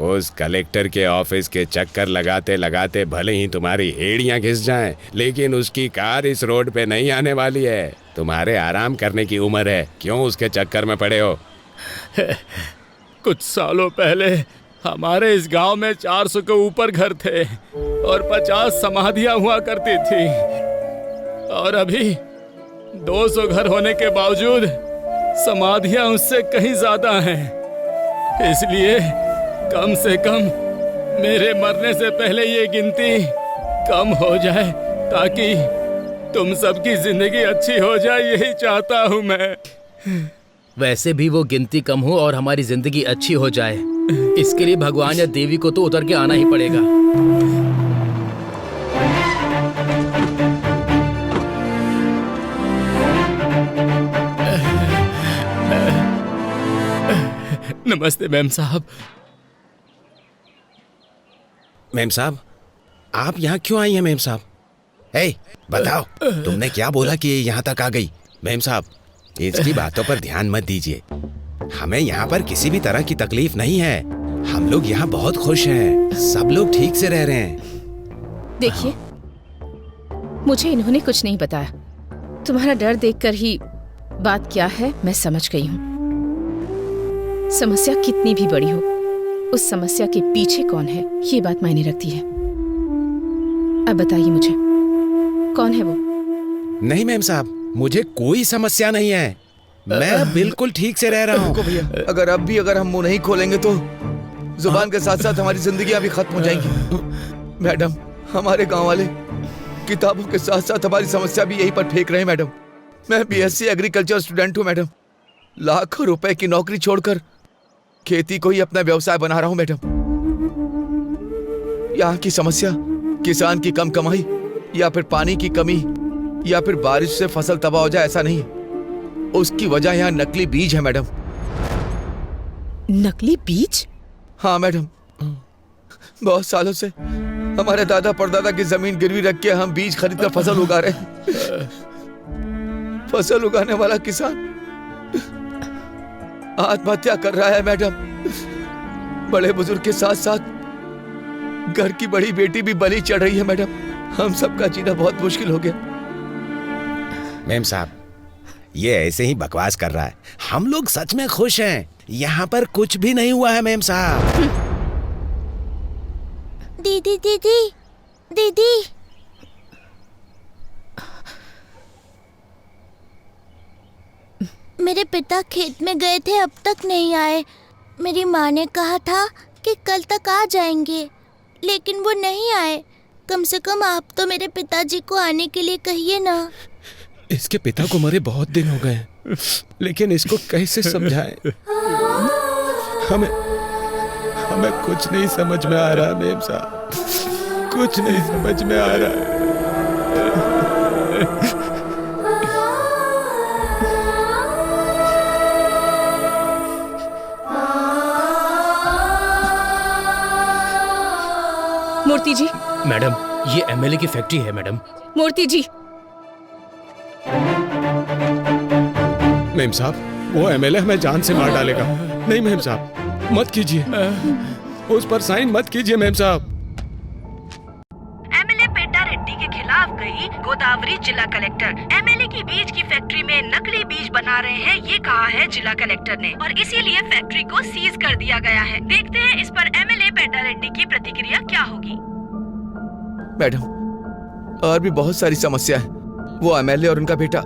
Speaker 10: उस कलेक्टर के ऑफिस के चक्कर लगाते लगाते भले ही तुम्हारी एड़ियां घिस जाएं, लेकिन उसकी कार इस रोड पे नहीं आने वाली है। तुम्हारे आराम करने की उम्र है, क्यों उसके चक्कर में पड़े हो?
Speaker 1: कुछ सालों पहले हमारे इस गांव में 400 के ऊपर घर थे और 50 समाधियां हुआ करती थी, और अभी 200 घर होने के बावजूद समाधियां उससे कहीं ज्यादा हैं। इसलिए कम से कम मेरे मरने से पहले ये गिनती कम हो जाए, ताकि तुम सबकी जिंदगी अच्छी हो जाए, यही चाहता हूँ मैं।
Speaker 2: वैसे भी वो गिनती कम हो और हमारी जिंदगी अच्छी हो जाए, इसके लिए भगवान या देवी को तो उतर के आना ही पड़ेगा।
Speaker 1: नमस्ते मैम साहब।
Speaker 10: मैम साहब, आप यहाँ क्यों आई हैं मैम साहब? हे, बताओ, तुमने क्या बोला कि ये यहाँ तक आ गई? मैम साहब, इसकी बातों पर ध्यान मत दीजिए। हमें यहाँ पर किसी भी तरह की तकलीफ नहीं है। हम लोग यहाँ बहुत खुश हैं। सब लोग ठीक से रह रहे हैं।
Speaker 4: देखिए, मुझे इन्होंने कुछ नहीं बताया। तुम्हारा डर देखकर ही बात क्या है मैं समझ गई हूँ। समस्या कितनी भी बड़ी हो, उस समस्या के पीछे कौन है ये बात मायने रखती है। अब बताइए मुझे, कौन है वो?
Speaker 10: नहीं मैम साहब, मुझे कोई समस्या नहीं है। मैं बिल्कुल ठीक से रह रहा हूँ।
Speaker 6: भैया, अगर हम मुंह नहीं खोलेंगे तो जुबान के साथ साथ हमारी जिंदगियां भी खत्म हो जाएंगी। मैडम, हमारे गांव वाले किताबों के साथ साथ हमारी समस्या भी यहीं पर फेंक रहे हैं। मैडम, मैं बीएससी एग्रीकल्चर स्टूडेंट हूँ। मैडम, लाखों रुपए की नौकरी छोड़कर खेती को ही अपना व्यवसाय बना रहा हूँ। मैडम, यहाँ की समस्या किसान की कम कमाई या फिर पानी की कमी या फिर बारिश से फसल तबाह हो जाए, ऐसा नहीं है। उसकी वजह यहाँ नकली बीज है। मैडम,
Speaker 4: नकली बीज?
Speaker 6: हाँ मैडम, बहुत सालों से हमारे दादा परदादा की जमीन गिरवी रख के हम बीज खरीदकर फसल उगा रहे हैं। फसल उगाने वाला किसान आत्महत्या कर रहा है। मैडम, बड़े बुजुर्ग के साथ साथ घर की बड़ी बेटी भी बलि चढ़ रही है। मैडम, हम सबका जीना बहुत मुश्किल हो गया।
Speaker 10: मेम साहब, ये ऐसे ही बकवास कर रहा है। हम लोग सच में खुश हैं। यहाँ पर कुछ भी नहीं हुआ है मेम साहब।
Speaker 16: दीदी दीदी दीदी, मेरे पिता खेत में गए थे, अब तक नहीं आए। मेरी माँ ने कहा था कि कल तक आ जाएंगे, लेकिन वो नहीं आए। कम से कम आप तो मेरे पिताजी को आने के लिए कहिए ना।
Speaker 10: इसके पिता को मरे बहुत दिन हो गए, लेकिन इसको कैसे समझाएं? हमें कुछ नहीं समझ में आ रहा मेम साहब, कुछ नहीं समझ में आ रहा है।
Speaker 4: मूर्ति जी।
Speaker 8: मैडम, ये एमएलए की फैक्ट्री है मैडम।
Speaker 4: मूर्ति जी।
Speaker 10: मेम साहब, वो एमएलए हमें जान से मार डालेगा। नहीं मेम साहब, मत कीजिए, उस पर साइन मत कीजिए मेम साहब।
Speaker 17: एमएलए पेड्डा रेड्डी के खिलाफ गई गोदावरी जिला कलेक्टर। एमएलए की बीज की फैक्ट्री में नकली बीज बना रहे हैं, ये कहा है जिला कलेक्टर ने, और इसीलिए फैक्ट्री को सीज कर दिया गया है। देखते हैं इस पर एमएलए पेड्डा रेड्डी की प्रतिक्रिया क्या होगी।
Speaker 6: मैडम, और भी बहुत सारी समस्या है। वो एमएलए और उनका बेटा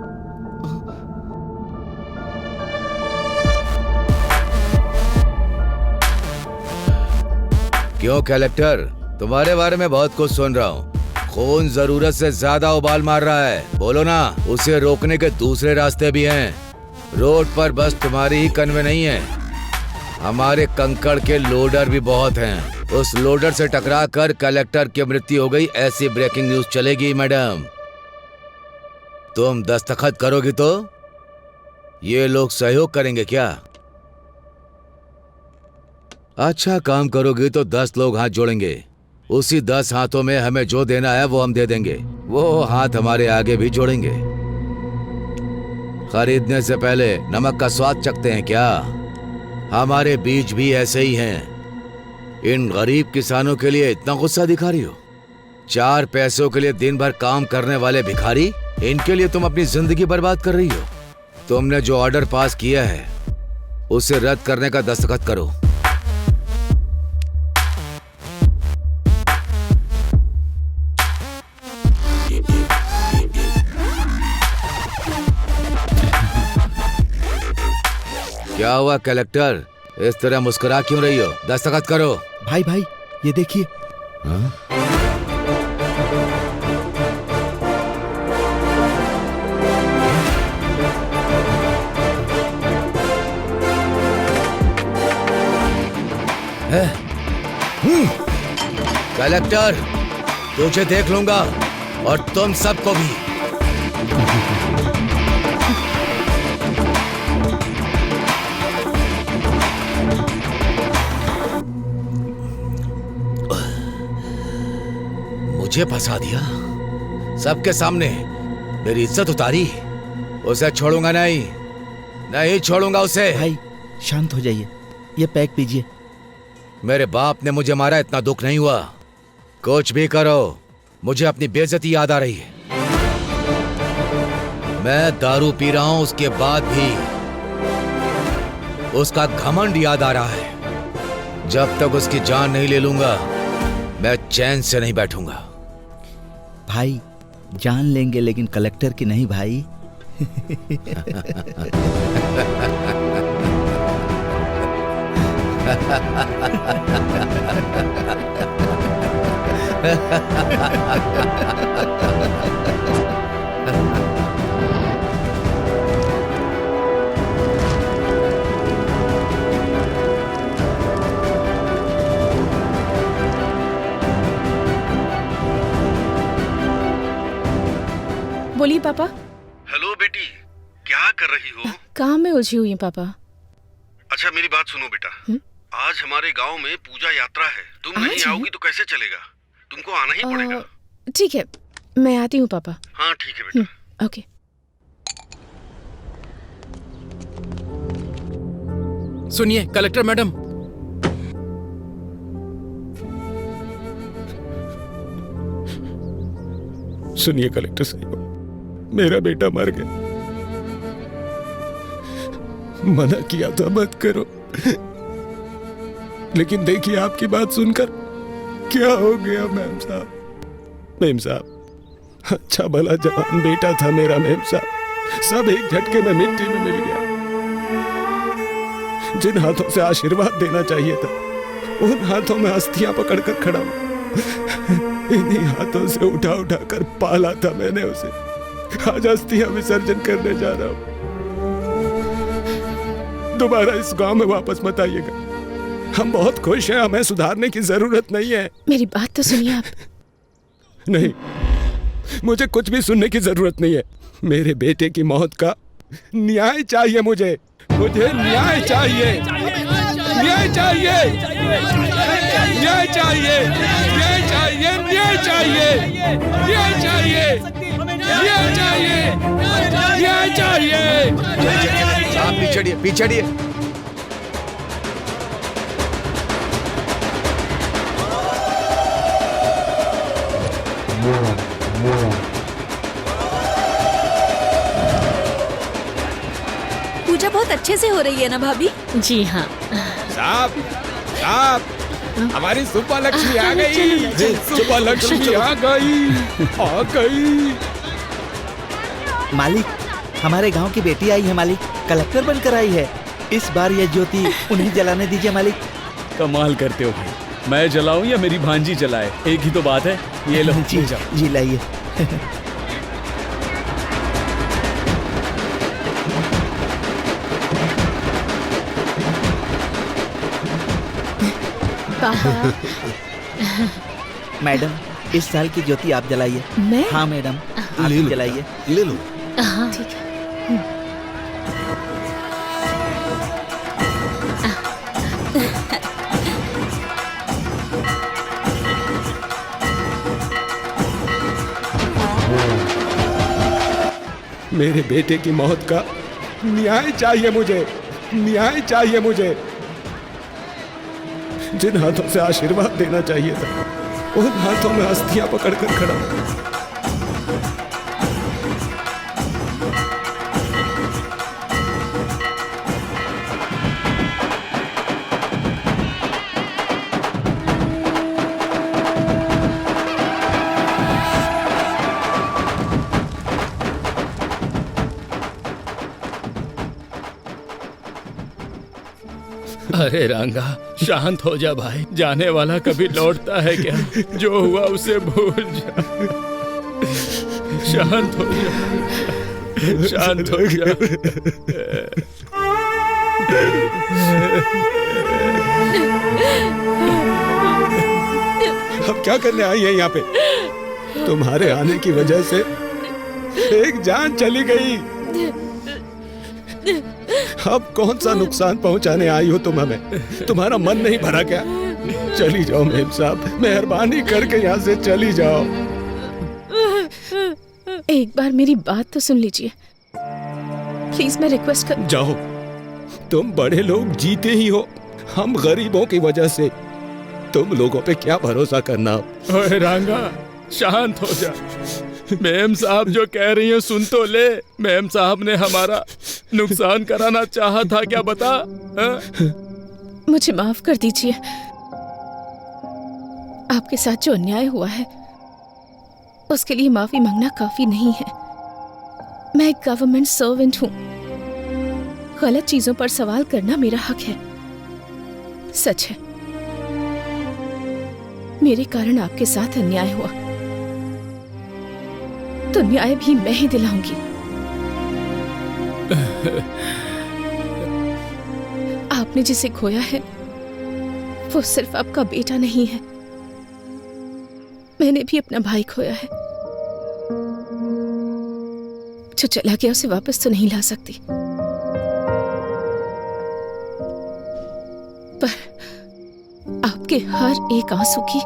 Speaker 6: क्यों कलेक्टर, तुम्हारे बारे में बहुत कुछ सुन रहा हूँ। खून जरूरत से ज्यादा उबाल मार रहा है, बोलो ना। उसे रोकने के दूसरे रास्ते भी हैं। रोड पर बस तुम्हारी ही कन्वे नहीं है, हमारे कंकड़ के लोडर भी बहुत हैं। उस लोडर से टकरा कर कलेक्टर की मृत्यु हो गई, ऐसी ब्रेकिंग न्यूज चलेगी मैडम। तुम दस्तखत करोगी तो ये लोग सहयोग करेंगे क्या? अच्छा काम करोगी तो 10 लोग हाथ जोड़ेंगे। उसी 10 हाथों में हमें जो देना है वो हम दे देंगे। वो हाथ हमारे आगे भी जोड़ेंगे। खरीदने से पहले नमक का स्वाद चखते हैं क्या? हमारे बीज भी ऐसे ही हैं। इन गरीब किसानों के लिए इतना गुस्सा दिखा रही हो? 4 पैसों के लिए दिन भर काम करने वाले भिखारी, इनके लिए तुम अपनी जिंदगी बर्बाद कर रही हो। तुमने जो ऑर्डर पास किया है उसे रद्द करने का दस्तखत करो। क्या हुआ कलेक्टर, इस तरह मुस्कुरा क्यों रही हो? दस्तखत करो।
Speaker 7: भाई भाई, ये देखिए।
Speaker 6: कलेक्टर, तुझे देख लूंगा और तुम सबको भी। मुझे फंसा दिया सबके सामने, मेरी इज्जत उतारी। उसे छोड़ूंगा नहीं, नहीं छोड़ूंगा उसे।
Speaker 7: भाई शांत हो जाइए, ये पैक पीजिए।
Speaker 6: मेरे बाप ने मुझे मारा, इतना दुख नहीं हुआ। कुछ भी करो, मुझे अपनी बेइज्जती याद आ रही है। मैं दारू पी रहा हूं, उसके बाद भी उसका घमंड याद आ रहा है। जब तक उसकी जान नहीं ले लूंगा मैं चैन से नहीं बैठूंगा।
Speaker 7: भाई जान लेंगे लेकिन कलेक्टर की नहीं भाई।
Speaker 4: बोलिए पापा।
Speaker 11: हेलो बेटी, क्या कर रही हो?
Speaker 4: काम में उलझी हुई हूँ पापा।
Speaker 11: अच्छा मेरी बात सुनो बेटा, आज हमारे गांव में पूजा यात्रा है। तुम नहीं आओगी तो कैसे चलेगा? तुमको आना ही पड़ेगा।
Speaker 4: ठीक है, मैं आती हूँ पापा।
Speaker 11: हाँ ठीक है बेटा।
Speaker 4: ओके।
Speaker 8: सुनिए कलेक्टर मैडम,
Speaker 10: सुनिए कलेक्टर साहब,
Speaker 1: मेरा बेटा मर गया। मना किया था मत करो, लेकिन देखिए आपकी बात सुनकर क्या हो गया मेम साहब। मेम साहब, अच्छा भला जवान बेटा था मेरा मेम साहब, सब एक झटके में मिट्टी में मिल गया। जिन हाथों से आशीर्वाद देना चाहिए था, उन हाथों में अस्थियां पकड़कर खड़ा हूं। इन्हीं हाथों से उठा उठा कर पाला था मैंने उसे। आज अस्थियां विसर्जन करने जा रहा हूं। दोबारा इस गांव में वापस मत आइएगा। हम बहुत खुश हैं, हमें सुधारने की जरूरत नहीं है।
Speaker 3: मेरी बात तो सुनिए आप।
Speaker 1: नहीं, मुझे कुछ भी सुनने की जरूरत नहीं है। मेरे बेटे की मौत का न्याय चाहिए मुझे न्याय चाहिए, न्याय चाहिए, न्याय चाहिए, न्याय चाहिए, न्याय चाहिए, न्याय चाहिए, न्याय चाहिए, न्याय चाहिए।
Speaker 6: आप पीछे पीछे।
Speaker 12: पूजा बहुत अच्छे से हो रही है ना भाभी?
Speaker 13: जी हाँ।
Speaker 10: साहब, साहब, हमारी सुब्बा लक्ष्मी आ गई।
Speaker 1: सुब्बा लक्ष्मी आ गई।
Speaker 7: मालिक, हमारे गांव की बेटी आई है मालिक, कलेक्टर बनकर आई है। इस बार यह ज्योति उन्हें जलाने दीजिए मालिक।
Speaker 18: कमाल करते हो भाई, मैं जलाऊं या मेरी भांजी जलाए, एक ही तो बात है। ये लो
Speaker 7: जी लाइए। मैडम, इस साल की ज्योति आप जलाइए।
Speaker 3: मैं?
Speaker 7: हाँ मैडम, आप जलाइए।
Speaker 6: ले लो।
Speaker 3: हाँ ठीक है।
Speaker 1: मेरे बेटे की मौत का न्याय चाहिए मुझे, न्याय चाहिए मुझे। जिन हाथों से आशीर्वाद देना चाहिए था, उन हाथों में अस्थियां पकड़कर खड़ा हूं।
Speaker 2: अरे रंगा, शांत हो जा भाई। जाने वाला कभी लौटता है क्या? जो हुआ उसे भूल जा। शांत हो जा, शांत हो जा।
Speaker 1: अब क्या करने आई है यहाँ पे? तुम्हारे आने की वजह से एक जान चली गई। अब कौन सा नुकसान पहुंचाने आई हो तुम हमें? तुम्हारा मन नहीं भरा क्या? चली जाओ मेम साहब, मेहरबानी करके यहाँ से चली जाओ।
Speaker 3: एक बार मेरी बात तो सुन लीजिए प्लीज, मैं रिक्वेस्ट कर।
Speaker 1: जाओ, तुम बड़े लोग जीते ही हो, हम गरीबों की वजह से तुम लोगों पे क्या भरोसा करना।
Speaker 2: ओए रंगा, शांत हो जा। मैम साहब जो कह रही है सुन तो ले। मैम साहब ने हमारा नुकसान कराना चाहा था क्या, बता?
Speaker 3: मुझे माफ कर दीजिए। आपके साथ जो अन्याय हुआ है उसके लिए माफी मांगना काफी नहीं है। मैं एक गवर्नमेंट सर्वेंट हूँ। गलत चीजों पर सवाल करना मेरा हक है। सच है, मेरे कारण आपके साथ अन्याय हुआ, तो न्याय भी मैं ही दिलाऊंगी। आपने जिसे खोया है वो सिर्फ आपका बेटा नहीं है, मैंने भी अपना भाई खोया है। जो चला गया उसे वापस तो नहीं ला सकती, पर आपके हर एक आंसू की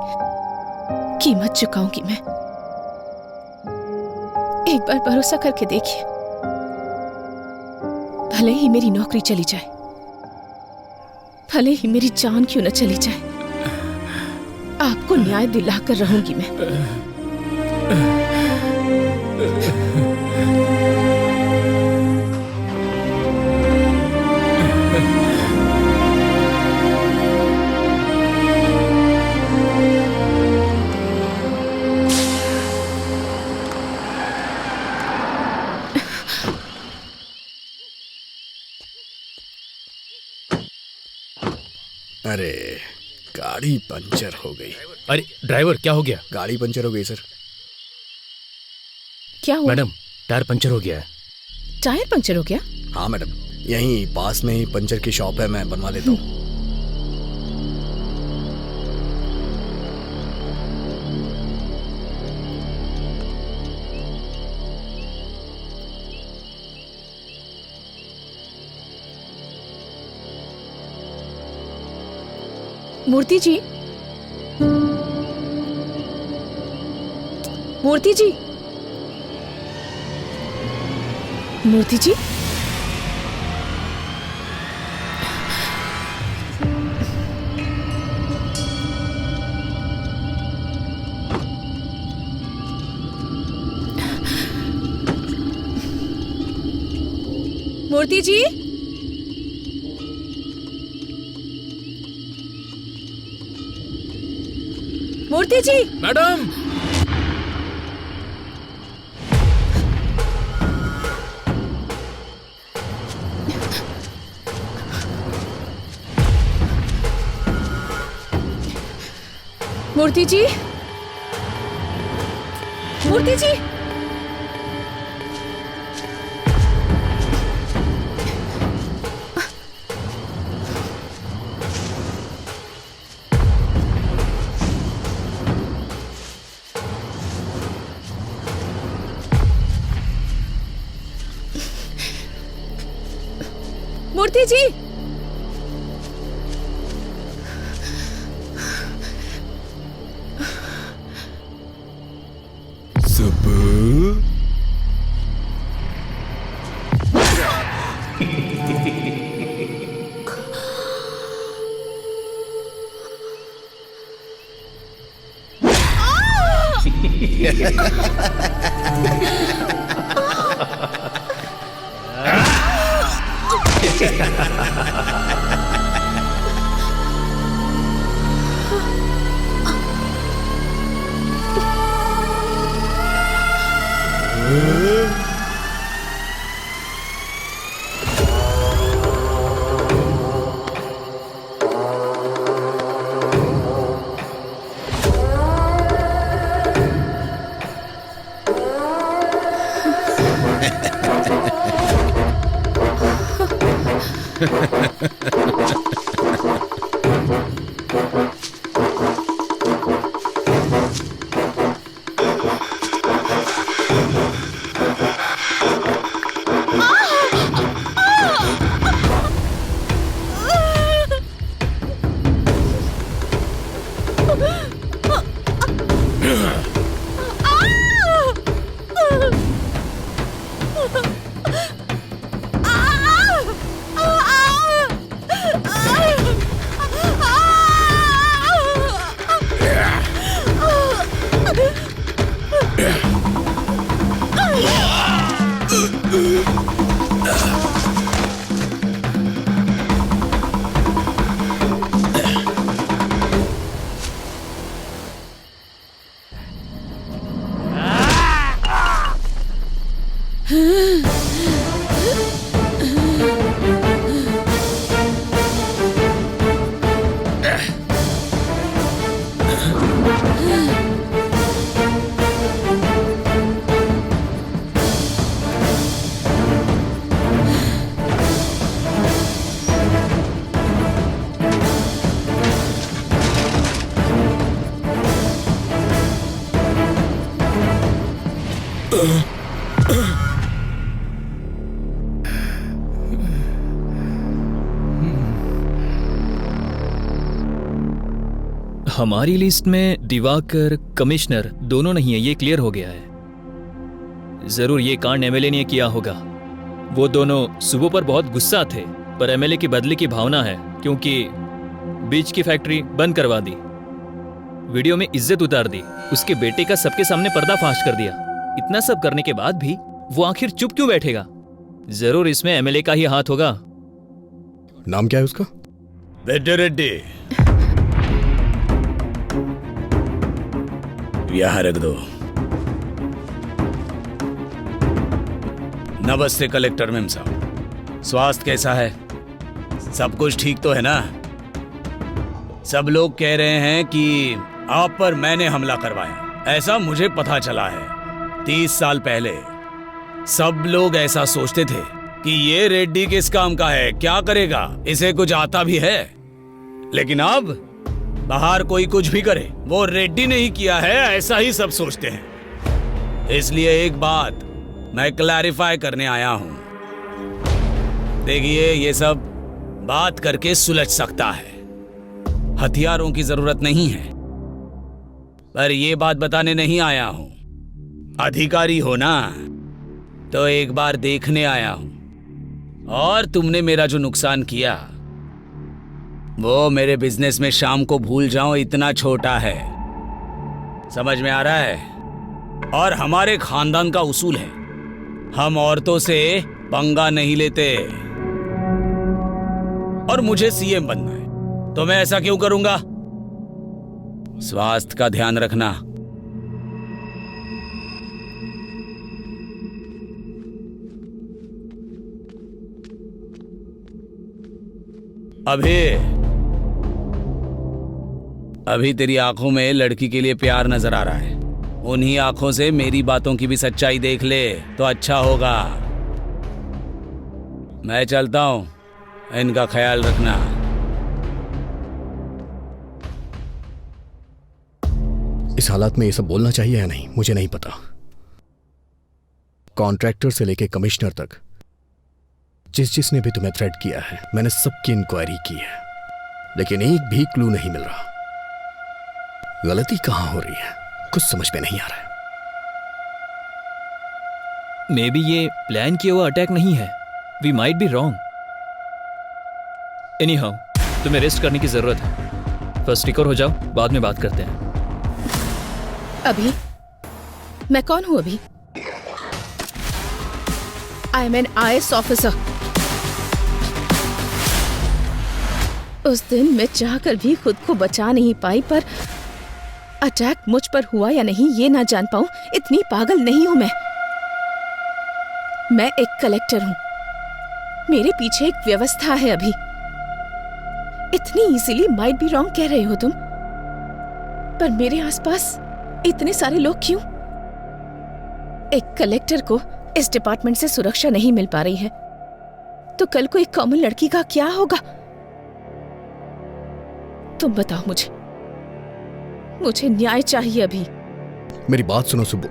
Speaker 3: कीमत चुकाऊंगी मैं। एक बार भरोसा करके देखिए, भले ही मेरी नौकरी चली जाए, भले ही मेरी जान क्यों न चली जाए, आपको न्याय दिलाकर रहूंगी मैं।
Speaker 15: अरे गाड़ी पंचर हो गई।
Speaker 8: अरे ड्राइवर, क्या हो गया?
Speaker 15: गाड़ी पंचर हो गई सर।
Speaker 4: क्या हुआ?
Speaker 8: मैडम, टायर पंचर हो गया है।
Speaker 4: टायर पंचर हो गया?
Speaker 15: हाँ मैडम, यहीं पास में ही पंचर की शॉप है, मैं बनवा लेता हूँ।
Speaker 4: मूर्ति जी, मूर्ति जी, मूर्ति जी, मूर्ति जी, मूर्ति जी।
Speaker 8: मैडम,
Speaker 4: मूर्ति जी, मूर्ति जी, मूर्ति जी,
Speaker 9: हमारी लिस्ट में दिवाकर, कमिश्नर दोनों नहीं है, ये क्लियर हो गया है। जरूर ये कांड एमएलए ने किया होगा। वो दोनों सुबह पर बहुत गुस्सा थे, पर एमएलए की बदले की भावना है, क्योंकि बीज की फैक्ट्री बंद करवा दी, वीडियो में इज्जत उतार दी, उसके बेटे का सबके सामने पर्दाफाश कर दिया। इतना सब करने के बाद भी वो आखिर चुप क्यों बैठेगा? जरूर इसमें एमएलए का ही हाथ होगा।
Speaker 15: नाम क्या है उसका?
Speaker 2: बेटे रेड्डी, यहाँ रख दो। नमस्ते कलेक्टर मैम साहब, स्वास्थ्य कैसा है? सब कुछ ठीक तो है ना? सब लोग कह रहे हैं कि आप पर मैंने हमला करवाया। ऐसा मुझे पता चला है। 30 साल पहले सब लोग ऐसा सोचते थे कि ये रेड्डी किस काम का है, क्या करेगा, इसे कुछ आता भी है। लेकिन अब बाहर कोई कुछ भी करे, वो रेड्डी ने ही किया है, ऐसा ही सब सोचते हैं। इसलिए एक बात मैं क्लैरिफाई करने आया हूं। देखिए, ये सब बात करके सुलझ सकता है, हथियारों की जरूरत नहीं है। पर ये बात बताने नहीं आया हूं। अधिकारी हो ना, तो एक बार देखने आया हूं। और तुमने मेरा जो नुकसान किया, वो मेरे बिजनेस में शाम को भूल जाऊं इतना छोटा है। समझ में आ रहा है? और हमारे खानदान का उसूल है, हम औरतों से पंगा नहीं लेते। और मुझे सीएम बनना है, तो मैं ऐसा क्यों करूंगा? स्वास्थ्य का ध्यान रखना। अभी तेरी आंखों में लड़की के लिए प्यार नजर आ रहा है। उन्हीं आंखों से मेरी बातों की भी सच्चाई देख ले तो अच्छा होगा। मैं चलता हूं, इनका ख्याल रखना।
Speaker 15: इस हालात में ये सब बोलना चाहिए या नहीं मुझे नहीं पता। कॉन्ट्रैक्टर से लेके कमिश्नर तक जिसने भी तुम्हें थ्रेट किया है, मैंने सबकी इंक्वायरी की है, लेकिन एक भी क्लू नहीं मिल रहा। गलती कहां हो रही है, कुछ समझ में नहीं आ रहा है।
Speaker 9: मे बी ये प्लान किया हुआ अटैक नहीं है। We might be wrong. Anyhow, तुम्हें रेस्ट करने की जरूरत है। फर्स्ट रिकवर हो जाओ, बाद में बात करते हैं।
Speaker 4: अभी मैं कौन हूं? अभी I am an IAS officer. उस दिन मैं चाहकर भी खुद को बचा नहीं पाई, पर अटैक मुझ पर हुआ या नहीं ये ना जान पाऊं, इतनी पागल नहीं हूं मैं। मैं एक कलेक्टर हूं, मेरे पीछे एक व्यवस्था है। अभी इतनी इजीली माइट बी रॉन्ग कह रहे हो तुम, पर मेरे आसपास इतने सारे लोग क्यों? एक कलेक्टर को इस डिपार्टमेंट से सुरक्षा नहीं मिल पा रही है, तो कल को एक कॉमन लड़की का क्या होगा? तुम बताओ मुझे न्याय चाहिए। अभी
Speaker 15: मेरी बात सुनो सुब्बू।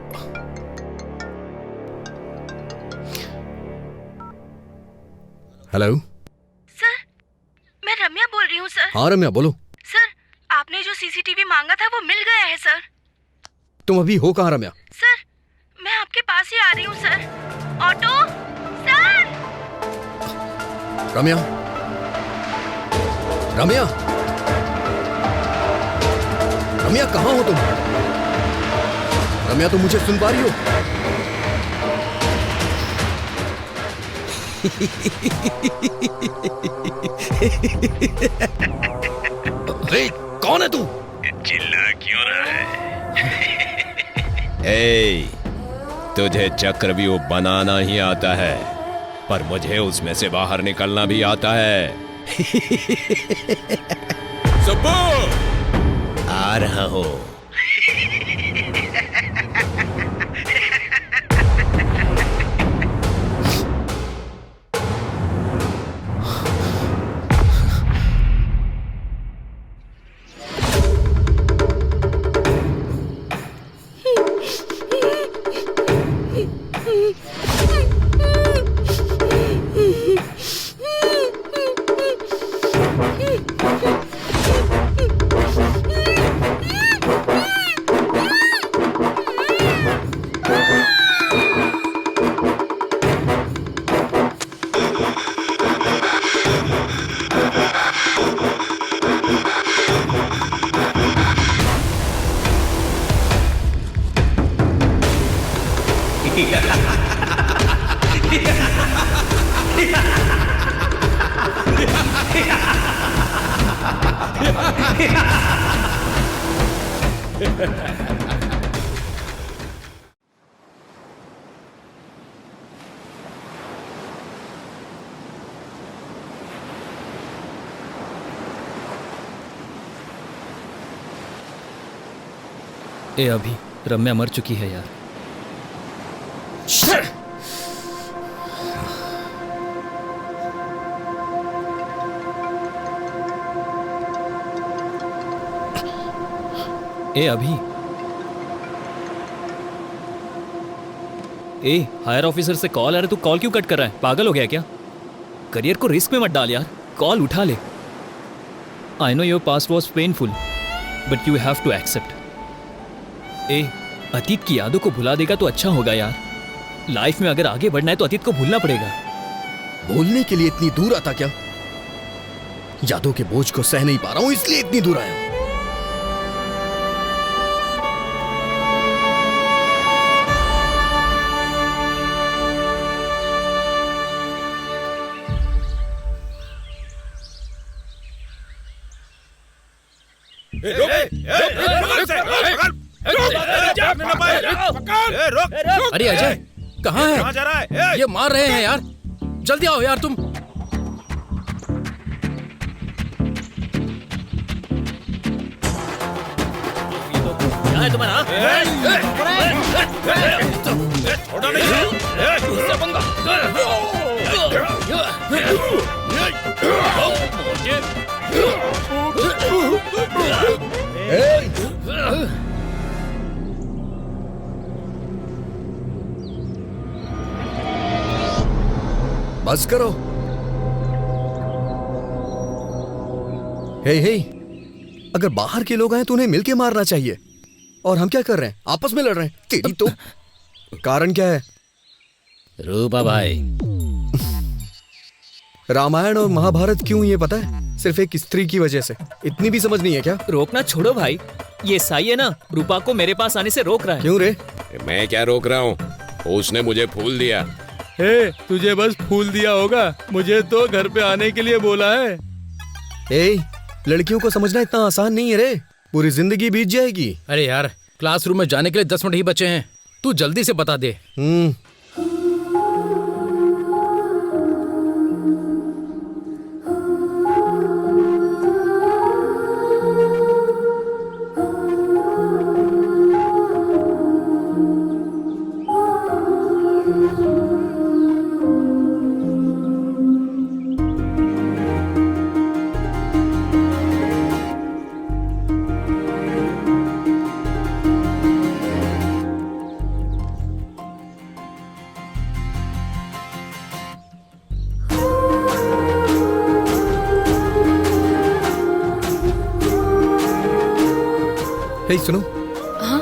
Speaker 15: हेलो
Speaker 17: सर, मैं रम्या बोल रही हूँ सर।
Speaker 15: हाँ रम्या बोलो।
Speaker 17: सर, आपने जो CCTV मांगा था वो मिल गया है सर।
Speaker 15: तुम अभी हो कहाँ रम्या?
Speaker 17: सर, मैं आपके पास ही आ रही हूँ sir. Auto sir.
Speaker 15: Ramya, Ramya, Ramya कहाँ हो तुम? रम्या, तुम मुझे सुन पा रही हो? अरे कौन है तू?
Speaker 10: चिल्ला क्यों रहा है? ए, तुझे चक्रव्यूह बनाना ही आता है, पर मुझे उसमें से बाहर निकलना भी आता है।
Speaker 2: सुब्बू,
Speaker 10: आ रहा हूं।
Speaker 9: ए अभी रम्या मर चुकी है यार। ए अभी, ए हायर ऑफिसर से कॉल आ रहा है, तू कॉल क्यों कट कर रहा है? पागल हो गया क्या? करियर को रिस्क में मत डाल यार, कॉल उठा ले। I know your past was painful but you have to accept. ए अतीत की यादों को भुला देगा तो अच्छा होगा यार। लाइफ में अगर आगे बढ़ना है तो अतीत को भूलना पड़ेगा।
Speaker 15: बोलने के लिए इतनी दूर आता क्या? यादों के बोझ को सह नहीं पा रहा हूं इसलिए इतनी दूर आया हूं।
Speaker 8: अरे अजय कहाँ है?
Speaker 10: कहाँ जा रहा है?
Speaker 8: ये मार रहे हैं यार, जल्दी आओ यार तुम।
Speaker 9: क्या है तुम्हारा?
Speaker 10: छोड़ो
Speaker 15: बस करो। हे हे, अगर बाहर के लोग आए तो उन्हें मिलके मारना चाहिए। और हम क्या कर रहे हैं? आपस में लड़ रहे हैं। तेरी तो कारण क्या है?
Speaker 8: रूपा भाई,
Speaker 15: रामायण और महाभारत क्यों ये पता है? सिर्फ एक स्त्री की वजह से। इतनी भी समझ नहीं है क्या?
Speaker 9: रोकना छोड़ो भाई, ये साई है ना, रूपा को मेरे पास आने से रोक रहा है।
Speaker 15: क्यों रे?
Speaker 10: मैं क्या रोक रहा हूँ, उसने मुझे फूल दिया।
Speaker 1: हे, तुझे बस फूल दिया होगा, मुझे तो घर पे आने के लिए बोला है।
Speaker 15: ए, लड़कियों को समझना इतना आसान नहीं है रे, पूरी जिंदगी बीत जाएगी।
Speaker 8: अरे यार क्लासरूम में जाने के लिए 10 मिनट ही बचे हैं, तू जल्दी से बता दे।
Speaker 15: हे सुनो।
Speaker 3: हाँ?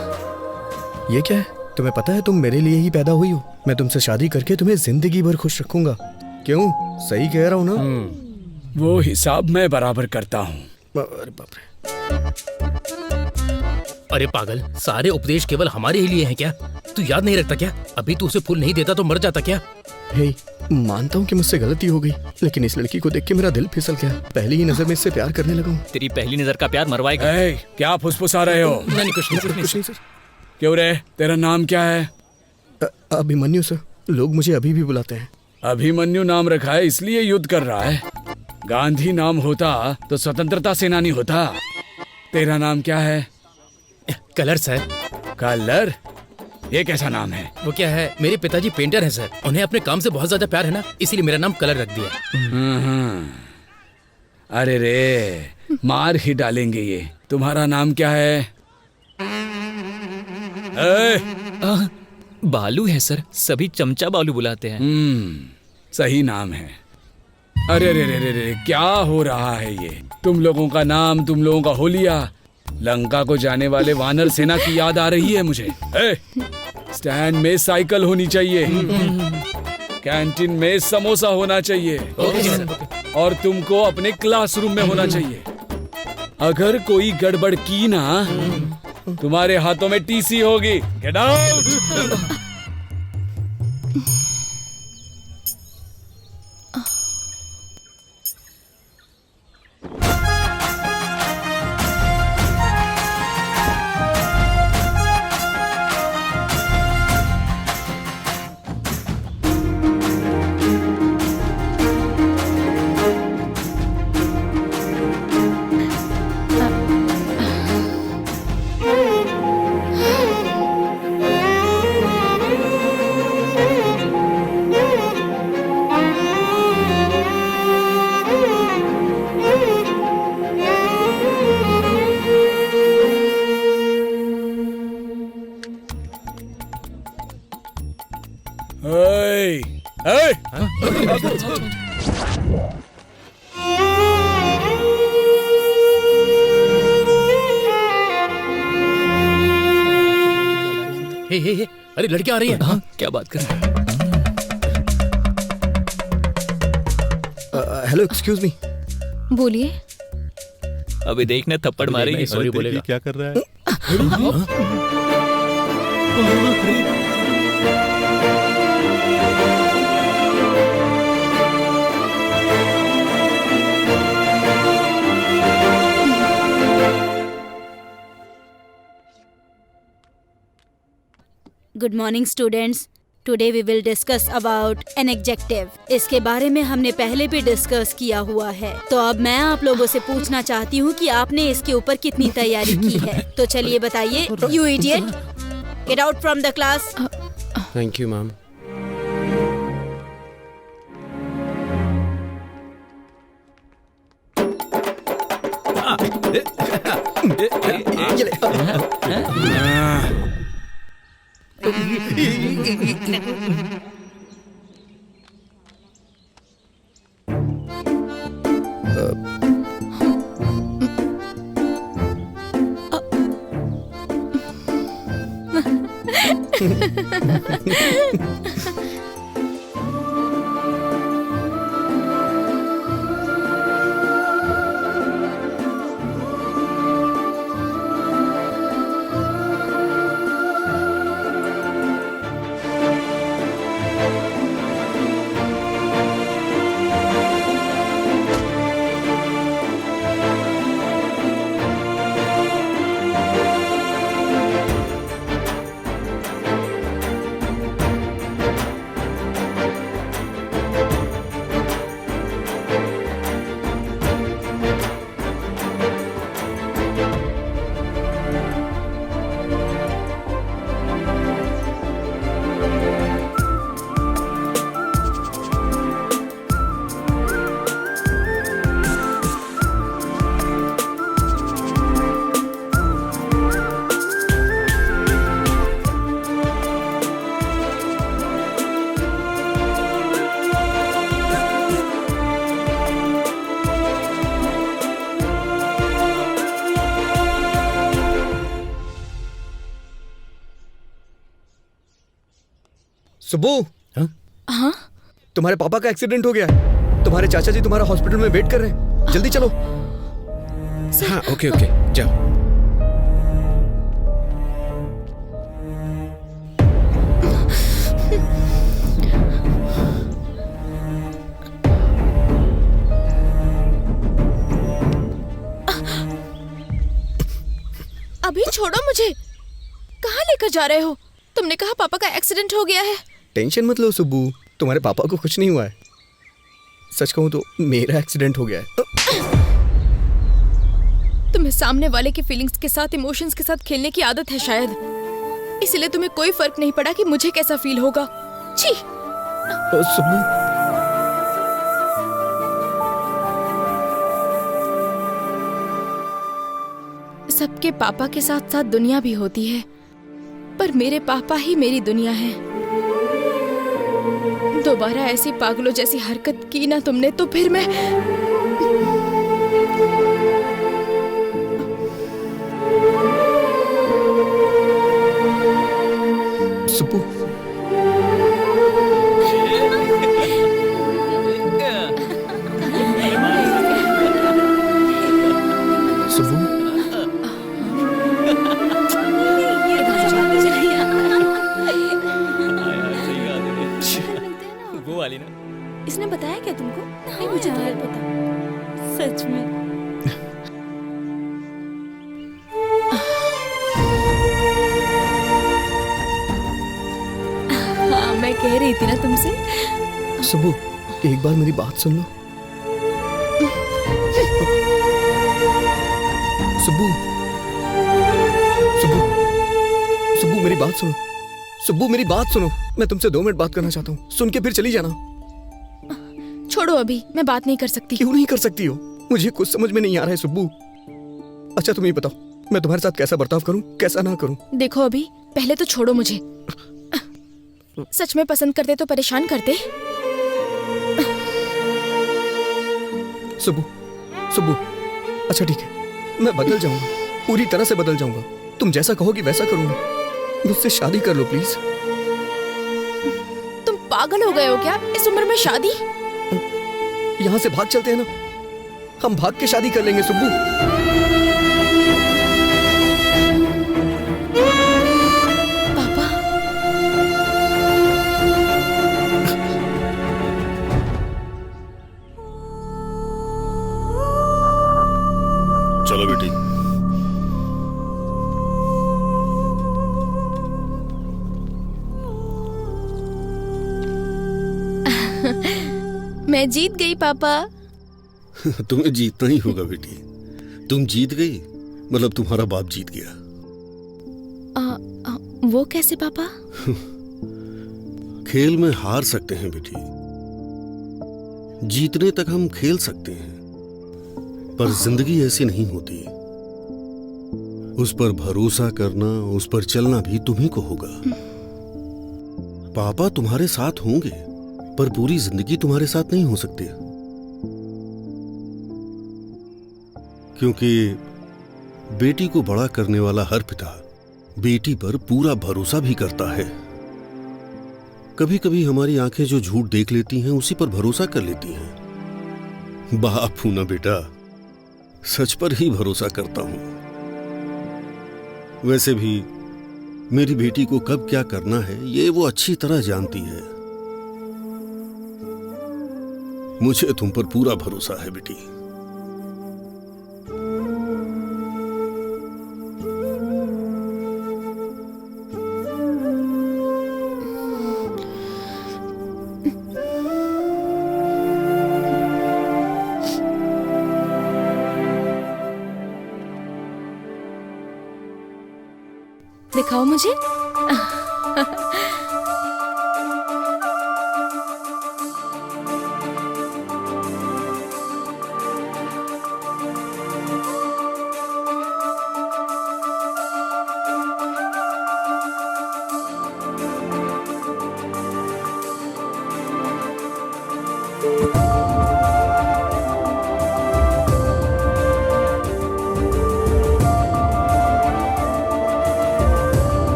Speaker 15: ये क्या है? तुम्हें पता है तुम मेरे लिए ही पैदा हुई हो। मैं तुमसे शादी करके तुम्हें जिंदगी भर खुश रखूंगा। क्यों? सही कह रहा हूँ ना?
Speaker 18: वो हिसाब मैं बराबर करता हूँ।
Speaker 15: अरे बाप रे।
Speaker 8: अरे पागल, सारे उपदेश केवल हमारे ही लिए हैं क्या? तू याद नहीं रखता क्या? अभी तू उसे फूल नहीं देता तो मर जाता क्या?
Speaker 15: हे, मानता हूँ कि मुझसे गलती हो गई, लेकिन इस लड़की को देख के मेरा दिल फिसल गया। पहली ही नजर में इससे प्यार करने लगा हूँ।
Speaker 9: तेरी पहली नजर का प्यार मरवाएगा।
Speaker 18: क्या फुसफुसा रहे हो?
Speaker 8: नहीं कुछ नहीं
Speaker 15: सर।
Speaker 18: क्यों रे, तेरा नाम क्या है?
Speaker 15: अभिमन्यु सर, लोग मुझे अभी भी बुलाते हैं।
Speaker 18: अभिमन्यु नाम रखा है इसलिए युद्ध कर रहा है। गांधी नाम होता तो स्वतंत्रता सेनानी होता। तेरा नाम क्या है?
Speaker 8: Colour sir.
Speaker 18: कलर? ये कैसा नाम है?
Speaker 8: वो क्या है, मेरे पिताजी पेंटर हैं सर, उन्हें अपने काम से बहुत ज्यादा प्यार है ना, इसीलिए मेरा नाम कलर रख दिया।
Speaker 18: अरे रे, मार ही डालेंगे ये। तुम्हारा नाम क्या है?
Speaker 9: बालू है सर, सभी चमचा बालू बुलाते हैं।
Speaker 18: सही नाम है। अरे रे रे रे रे, क्या हो रहा है ये? तुम लोगों का नाम, तुम लोगों का होलिया, लंका को जाने वाले वानर सेना की याद आ रही है मुझे। स्टैंड में साइकिल होनी चाहिए, कैंटीन में समोसा होना चाहिए, और तुमको अपने क्लासरूम में होना चाहिए। अगर कोई गड़बड़ की ना, तुम्हारे हाथों में टीसी होगी। Get out. ओए, ओए!
Speaker 8: हे, अरे लड़कियां आ रही है।
Speaker 9: हाँ, क्या बात कर रहे हैं?
Speaker 15: Hello, excuse me.
Speaker 3: बोलिए।
Speaker 9: अभी देखना थप्पड़ मारेगी।
Speaker 8: सॉरी बोलेगा।
Speaker 11: क्या कर रहा है?
Speaker 19: Good morning students. Today we will discuss about an adjective. इसके बारे में हमने पहले भी डिस्कस किया हुआ है, तो अब मैं आप लोगों से पूछना चाहती हूँ कि आपने इसके ऊपर कितनी तैयारी की है। तो चलिए बताइए। You idiot, get out from the class.
Speaker 10: Thank you ma'am.
Speaker 15: Subbu.
Speaker 3: हाँ?
Speaker 15: तुम्हारे पापा का एक्सीडेंट हो गया है। तुम्हारे चाचा जी तुम्हारा हॉस्पिटल में वेट कर रहे हैं। जल्दी चलो।
Speaker 10: हाँ, ओके ओके, जाओ।
Speaker 3: अभी छोड़ो मुझे। कहाँ लेकर जा रहे हो? तुमने कहा पापा का एक्सीडेंट हो गया है।
Speaker 15: टेंशन मत लो सुब्बू, तुम्हारे पापा को कुछ नहीं हुआ है। सच कहूं तो मेरा एक्सीडेंट हो गया है।
Speaker 3: तुम्हें सामने वाले की फीलिंग्स के साथ, इमोशंस के साथ खेलने की आदत है शायद, इसलिए तुम्हें कोई फर्क नहीं पड़ा कि मुझे कैसा फील होगा। छी।
Speaker 15: सुब्बू।
Speaker 3: सबके पापा के साथ साथ दुनिया भी होती है, पर मेरे पापा ही मेरी दुनिया है। दोबारा ऐसी पागलों जैसी हरकत की ना तुमने तो फिर मैं
Speaker 15: सुब्बू। सुब्बू।
Speaker 9: वो वाली ना।
Speaker 12: इसने बताया क्या तुमको? नहीं, मुझे तो नहीं पता सच में।
Speaker 3: हाँ, मैं कह रही थी ना तुमसे।
Speaker 15: सुब्बू, एक बार मेरी बात सुन लो। सुब्बू, सुब्बू, सुब्बू मेरी बात सुनो। सुब्बू मेरी बात सुनो, मैं तुमसे 2 मिनट बात करना चाहता हूँ। सुन के फिर चली जाना।
Speaker 3: छोड़ो, अभी मैं बात नहीं कर सकती।
Speaker 15: क्यों नहीं कर सकती हो? मुझे कुछ समझ में नहीं आ रहा है सुब्बू। अच्छा तुम ये बताओ, मैं तुम्हारे साथ कैसा बर्ताव करूं, कैसा ना करूं?
Speaker 3: देखो अभी, पहले तो छोड़ो मुझे। सच में पसंद करते तो परेशान करते।
Speaker 15: सुब्बू, सुब्बू, अच्छा ठीक है, मैं बदल जाऊंगा, पूरी तरह से बदल जाऊंगा। तुम जैसा कहोगी वैसा करूंगा। मुझसे शादी कर लो प्लीज।
Speaker 3: तुम पागल हो गए हो क्या? इस उम्र में शादी?
Speaker 15: यहाँ से भाग चलते हैं ना, हम भाग के शादी कर लेंगे सुब्बू।
Speaker 3: पापा,
Speaker 11: चलो बेटी।
Speaker 3: मैं जीत गई पापा।
Speaker 11: तुम्हें जीतना ही होगा बेटी। तुम जीत गई मतलब तुम्हारा बाप जीत गया।
Speaker 3: वो कैसे पापा?
Speaker 11: खेल में हार सकते हैं बेटी, जीतने तक हम खेल सकते हैं, पर जिंदगी ऐसी नहीं होती। उस पर भरोसा करना, उस पर चलना भी तुम्ही को होगा। पापा तुम्हारे साथ होंगे, पर पूरी जिंदगी तुम्हारे साथ नहीं हो सकती, क्योंकि बेटी को बड़ा करने वाला हर पिता बेटी पर पूरा भरोसा भी करता है। कभी कभी हमारी आंखें जो झूठ देख लेती हैं उसी पर भरोसा कर लेती हैं। बाप हूं ना बेटा, सच पर ही भरोसा करता हूं। वैसे भी मेरी बेटी को कब क्या करना है ये वो अच्छी तरह जानती है। मुझे तुम पर पूरा भरोसा है बेटी।
Speaker 3: दिखाओ मुझे।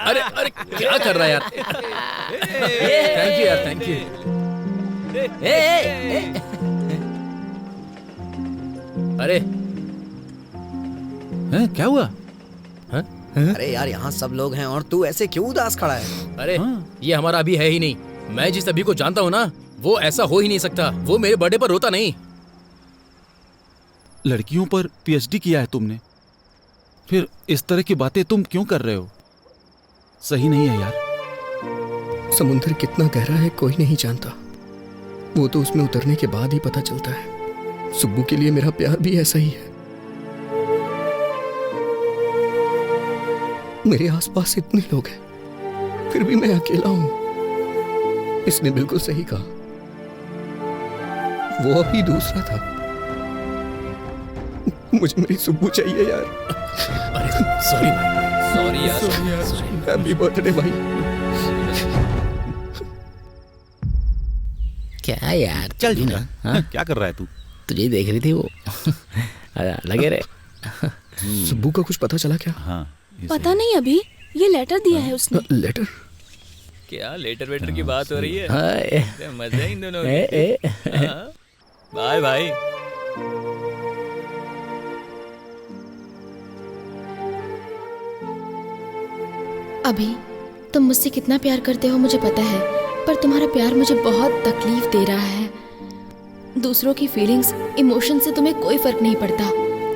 Speaker 8: अरे अरे क्या कर रहा है यार? थैंक यू यार, थैंक यू। अरे क्या हुआ?
Speaker 20: अरे यार यहाँ सब लोग हैं और तू ऐसे क्यों उदास खड़ा है?
Speaker 8: अरे ये हमारा अभी है ही नहीं। मैं जिस अभी को जानता हूँ ना, वो ऐसा हो ही नहीं सकता। वो मेरे बर्थडे पर रोता नहीं।
Speaker 5: लड़कियों पर पीएचडी किया है तुमने, फिर इस तरह की बातें तुम क्यों कर रहे हो? सही नहीं है यार।
Speaker 15: समुद्र कितना गहरा है कोई नहीं जानता, वो तो उसमें उतरने के बाद ही पता चलता है। सुब्बू के लिए मेरा प्यार भी ऐसा ही है। मेरे आसपास इतने लोग हैं, फिर भी मैं अकेला हूं। इसने बिल्कुल सही कहा, वो अभी दूसरा था। मुझे मेरी सुब्बू चाहिए यार।
Speaker 8: अरे सॉरी भाई, सॉरी यार।
Speaker 15: हैप्पी बर्थडे भाई।
Speaker 21: क्या यार, चल ना। हाँ?
Speaker 5: क्या कर रहा है तू?
Speaker 21: तुझे देख रही थी वो। लगे रे।
Speaker 15: सुब्बू का कुछ पता चला क्या?
Speaker 5: हाँ,
Speaker 12: पता नहीं, अभी ये लेटर दिया है उसने।
Speaker 15: लेटर?
Speaker 9: क्या लेटर वेटर की बात हो रही है?
Speaker 21: हाँ,
Speaker 9: मजा है इन दोनों की। बाय भाई।
Speaker 3: अभी तुम मुझसे कितना प्यार करते हो मुझे पता है, पर तुम्हारा प्यार मुझे बहुत तकलीफ दे रहा है। दूसरों की फीलिंग्स, इमोशन से तुम्हें कोई फर्क नहीं पड़ता।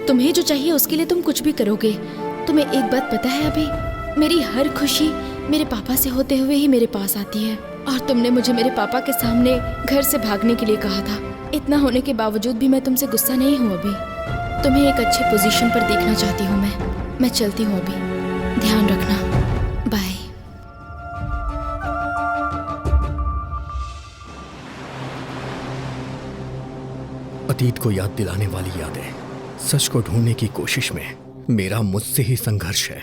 Speaker 3: तुम्हें जो चाहिए उसके लिए तुम कुछ भी करोगे। तुम्हें एक बात पता है अभी, मेरी हर खुशी मेरे पापा से होते हुए ही मेरे पास आती है। और तुमने मुझे मेरे पापा के सामने घर से भागने के लिए कहा था। इतना होने के बावजूद भी मैं तुमसे गुस्सा नहीं हूँ अभी। तुम्हें एक अच्छी पोजीशन पर देखना चाहती हूँ मैं चलती हूँ अभी। ध्यान रखना। बाय।
Speaker 15: अतीत को याद दिलाने वाली यादें, सच को ढूंढने की कोशिश में मेरा मुझसे ही संघर्ष है,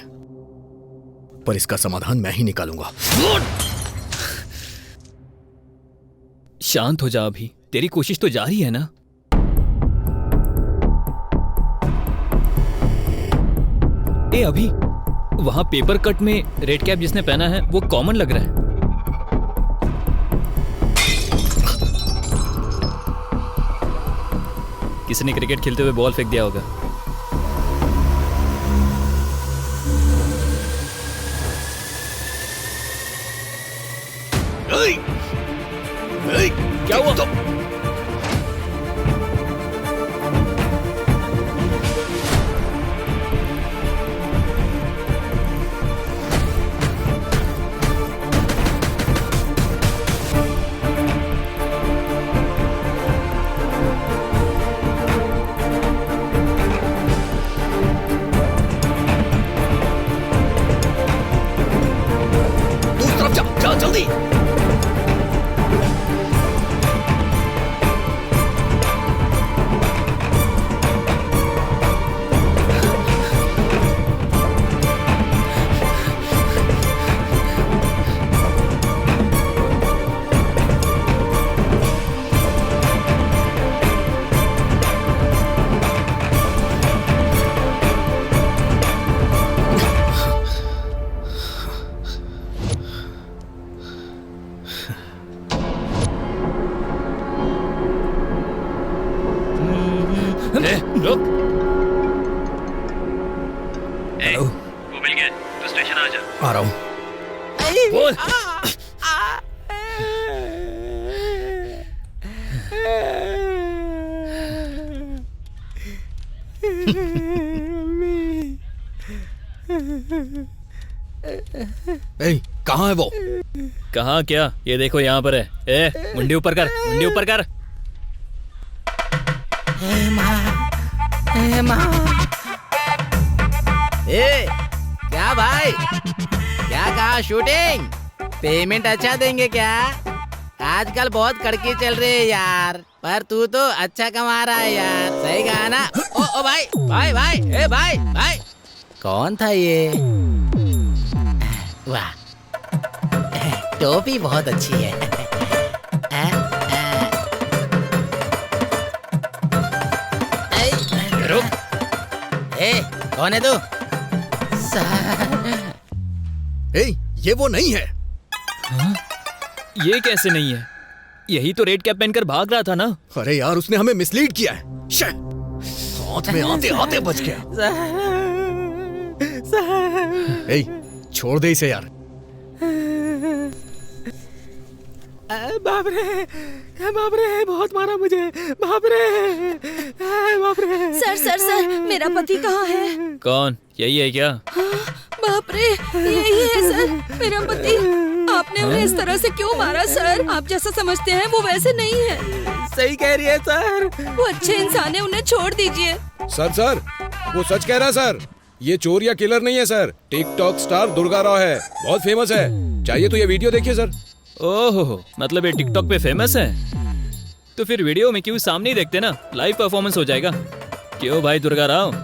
Speaker 15: पर इसका समाधान मैं ही निकालूंगा।
Speaker 9: शांत हो जा अभी, तेरी कोशिश तो जारी है ना। ए अभी, वहां पेपर कट में रेड कैप जिसने पहना है वो कॉमन लग रहा है। किसी ने क्रिकेट खेलते हुए बॉल फेंक दिया होगा। क्या हुआ?
Speaker 15: दूसरी तरफ जा जल्दी।
Speaker 9: रुक।
Speaker 21: वो मिल गया, तो स्टेशन आ जा।
Speaker 15: आ रहा हूँ।
Speaker 9: बोल।
Speaker 15: कहाँ है वो?
Speaker 9: कहाँ क्या? ये देखो यहाँ पर है। ए मुंडी ऊपर कर, मुंडी ऊपर कर।
Speaker 21: क्या भाई, क्या कहा शूटिंग? पेमेंट अच्छा देंगे क्या? आजकल बहुत कड़की चल रही है यार, पर तू तो अच्छा कमा रहा है यार। सही कहा ना? ओ भाई भाई भाई, ए भाई भाई, कौन था ये? वाह, टोपी बहुत अच्छी है। रुक। ए, कौन है तू?
Speaker 15: ये वो नहीं है।
Speaker 9: हाँ? ये कैसे नहीं है? यही तो रेड कैप पहनकर भाग रहा था ना।
Speaker 15: अरे यार, उसने हमें मिसलीड किया है। हाथ में आते आते बच गया। छोड़ दे इसे यार।
Speaker 21: बाप रे, बहुत मारा मुझे। बाप रे।
Speaker 12: सर, मेरा पति कहाँ है?
Speaker 9: कौन? यही है क्या?
Speaker 12: बाप रे, यही है सर, मेरा पति। आपने उन्हें इस तरह से क्यों मारा सर? आप जैसा समझते हैं वो वैसे नहीं है।
Speaker 21: सही कह रही है सर।
Speaker 12: वो अच्छे इंसान है, उन्हें छोड़ दीजिए।
Speaker 10: सर, वो सच कह रहा है सर। ये चोर या किलर नहीं है sir, TikTok star Durga Rao है, बहुत फेमस है। चाहिए तो ये वीडियो देखिए सर।
Speaker 9: ओहो, मतलब ये टिकटॉक पे फेमस है? तो फिर वीडियो में क्यों सामने ही देखते ना, लाइव परफॉर्मेंस हो जाएगा। क्यों भाई दुर्गा राव,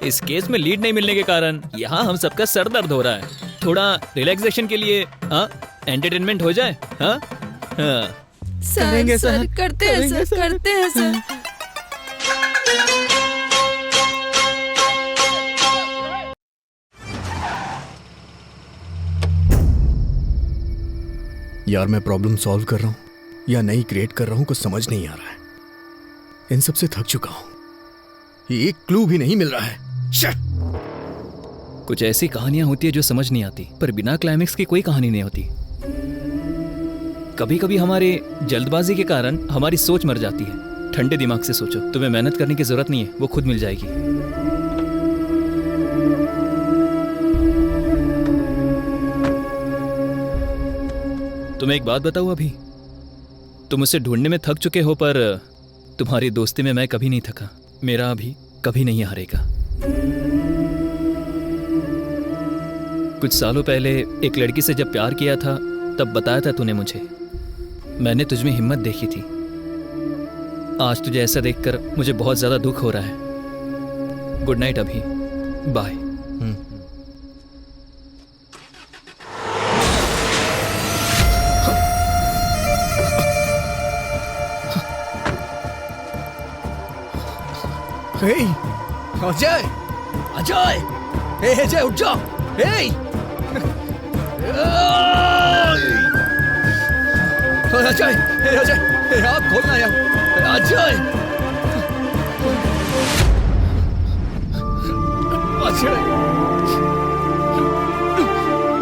Speaker 9: इस केस में लीड नहीं मिलने के कारण यहाँ हम सबका सर दर्द हो रहा है। थोड़ा रिलैक्सेशन के लिए एंटरटेनमेंट हो जाए।
Speaker 12: सर, करते हैं सर।
Speaker 15: यार, मैं प्रॉब्लम सॉल्व कर रहा हूँ या नई क्रिएट कर रहा हूँ, कुछ समझ नहीं आ रहा है। इन सब से थक चुका हूँ। एक क्लू भी नहीं मिल रहा है।
Speaker 9: कुछ ऐसी कहानियां होती है जो समझ नहीं आती, पर बिना क्लाइमेक्स की कोई कहानी नहीं होती। कभी कभी हमारे जल्दबाजी के कारण हमारी सोच मर जाती है। ठंडे दिमाग से सोचो, तुम्हें मेहनत करने की जरूरत नहीं है, वो खुद मिल जाएगी। तुम्हें एक बात बताऊं अभी, तुम उसे ढूंढने में थक चुके हो, पर तुम्हारी दोस्ती में मैं कभी नहीं थका। मेरा अभी कभी नहीं हारेगा। कुछ सालों पहले एक लड़की से जब प्यार किया था तब बताया था तूने मुझे। मैंने तुझमें हिम्मत देखी थी। आज तुझे ऐसा देखकर मुझे बहुत ज्यादा दुख हो रहा है। गुड नाइट अभी, बाय।
Speaker 20: अजय, अजय, हे अजय उठ जाओ। हे अजय, हे अजय, हे आँख खोलना यार। अजय, अजय,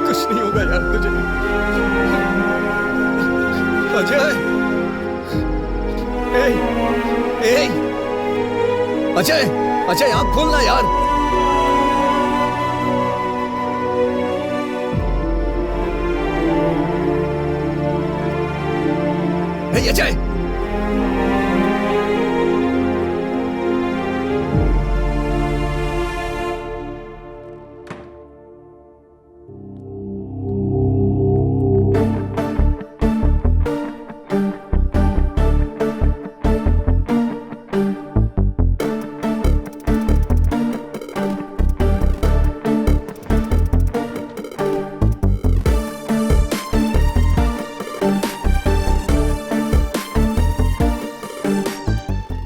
Speaker 20: कुछ नहीं होगा यार तुझे। अजय, हे, हे, अजय, अजय आँख खोलना यार। हे अजय,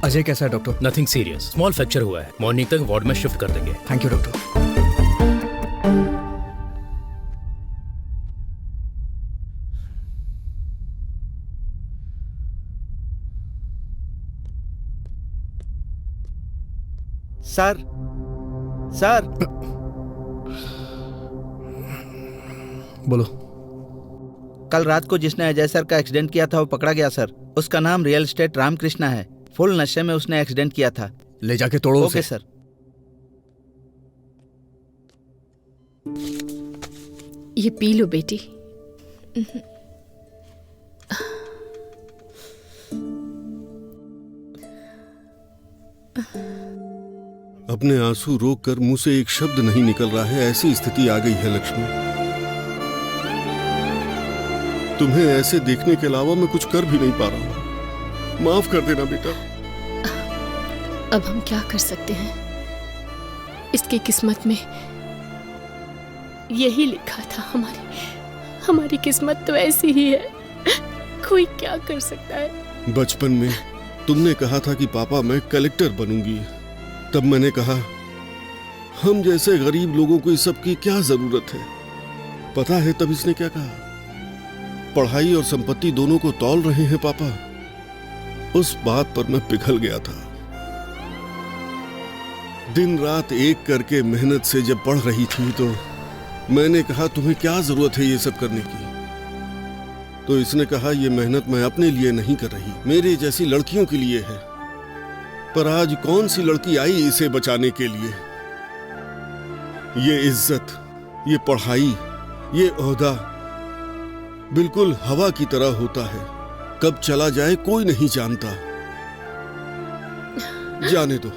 Speaker 20: अजय कैसा है doctor?
Speaker 8: Nothing serious, small fracture हुआ है। मॉर्निंग तक वार्ड में शिफ्ट कर देंगे।
Speaker 20: Thank you doctor.
Speaker 7: Sir, sir,
Speaker 15: बोलो।
Speaker 7: कल रात को जिसने अजय सर का एक्सीडेंट किया था वो पकड़ा गया सर। उसका नाम रियल एस्टेट रामकृष्णा है। फुल नशे में उसने एक्सीडेंट किया था।
Speaker 15: ले जाके तोड़ो
Speaker 7: ओके सर।
Speaker 13: ये पी लो बेटी।
Speaker 11: अपने आंसू रोक कर मुंह से एक शब्द नहीं निकल रहा है, ऐसी स्थिति आ गई है लक्ष्मी। तुम्हें ऐसे देखने के अलावा मैं कुछ कर भी नहीं पा रहा हूं। माफ कर देना बेटा।
Speaker 13: अब हम क्या कर सकते हैं? इसकी किस्मत में यही लिखा था। हमारी किस्मत तो ऐसी ही है। कोई क्या कर सकता है?
Speaker 11: बचपन में तुमने कहा था कि पापा मैं कलेक्टर बनूंगी। तब मैंने कहा हम जैसे गरीब लोगों को इस सब की क्या जरूरत है। पता है तब इसने क्या कहा? पढ़ाई और संपत्ति दोनों को तौल रहे हैं पापा। उस बात पर मैं पिघल गया था। दिन रात एक करके मेहनत से जब पढ़ रही थी तो मैंने कहा तुम्हें क्या जरूरत है ये सब करने की। तो इसने कहा ये मेहनत मैं अपने लिए नहीं कर रही, मेरे जैसी लड़कियों के लिए है। पर आज कौन सी लड़की आई इसे बचाने के लिए? ये इज्जत, ये पढ़ाई, ये ओहदा बिल्कुल हवा की तरह होता है। कब चला जाए कोई नहीं जानता। जाने दो,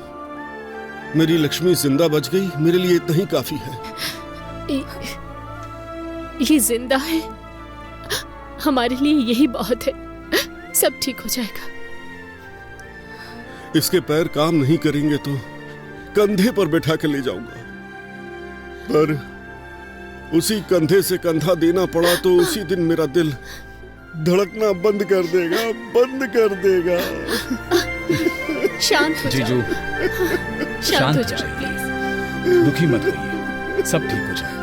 Speaker 11: मेरी लक्ष्मी जिंदा बच गई, मेरे लिए इतना ही काफी है।
Speaker 13: ये जिंदा है, हमारे लिए यही बहुत है। सब ठीक हो जाएगा।
Speaker 11: इसके पैर काम नहीं करेंगे तो कंधे पर बैठा कर ले जाऊंगा। पर उसी कंधे से कंधा देना पड़ा तो उसी दिन मेरा दिल धड़कना बंद कर देगा, बंद कर देगा।
Speaker 13: शांत हो
Speaker 8: जीजू,
Speaker 13: शांत हो जाओ प्लीज।
Speaker 8: दुखी मत होइए, सब ठीक हो जाएगा।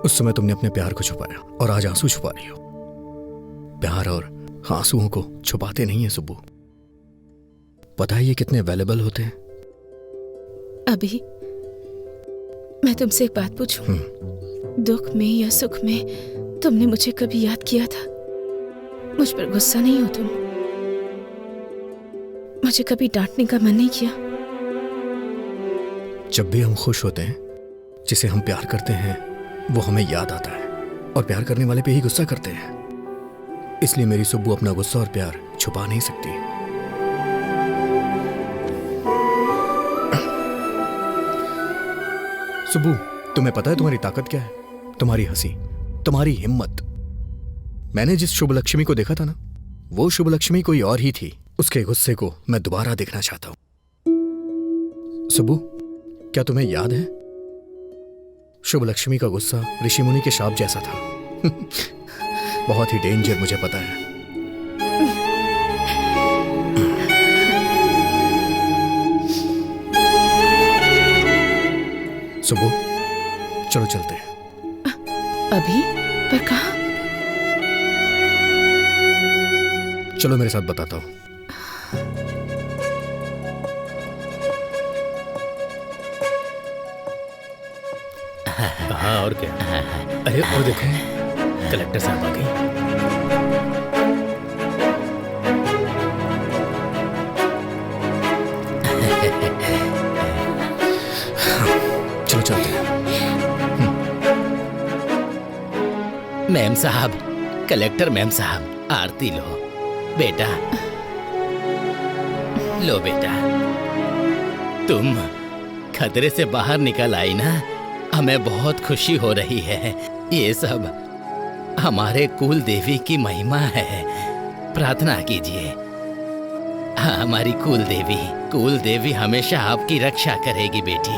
Speaker 15: उस समय तुमने अपने प्यार को छुपाया और आज आंसू छुपा रही हो। प्यार और आंसुओं को छुपाते नहीं है सुब्बू। पता है ये कितने वैल्यूएबल होते हैं?
Speaker 4: अभी मैं तुमसे एक बात पूछूं? दुख में या सुख में तुमने मुझे कभी याद किया था? मुझ पर गुस्सा नहीं हो तुम? मुझे कभी डांटने का मन नहीं किया?
Speaker 15: जब भी हम खुश होते हैं, जिसे हम प्यार करते हैं वो हमें याद आता है, और प्यार करने वाले पे ही गुस्सा करते हैं। इसलिए मेरी सुब्बू अपना गुस्सा और प्यार छुपा नहीं सकती। सुब्बू, तुम्हें पता है तुम्हारी ताकत क्या है? तुम्हारी हंसी, तुम्हारी हिम्मत। मैंने जिस शुभ लक्ष्मी को देखा था ना, वो शुभ लक्ष्मी कोई और ही थी। उसके गुस्से को मैं दोबारा देखना चाहता हूं। सुब्बू, क्या तुम्हें याद है शुभ लक्ष्मी का गुस्सा ऋषि मुनि के शाप जैसा था? बहुत ही डेंजर, मुझे पता है। सुब्बू, चलो चलते हैं।
Speaker 4: अभी? पर कहाँ?
Speaker 15: चलो मेरे साथ, बताता हूं।
Speaker 8: हाँ, और क्या? अरे और देखो, कलेक्टर साहब आ गई।
Speaker 15: चलो चलते हैं।
Speaker 21: मैम साहब, कलेक्टर मैम साहब, आरती लो। बेटा, लो बेटा। तुम खतरे से बाहर निकल आई ना, हमें बहुत खुशी हो रही है। ये सब हमारे कुल देवी की महिमा है। प्रार्थना कीजिए। हाँ, हमारी कुल देवी हमेशा आपकी रक्षा करेगी बेटी।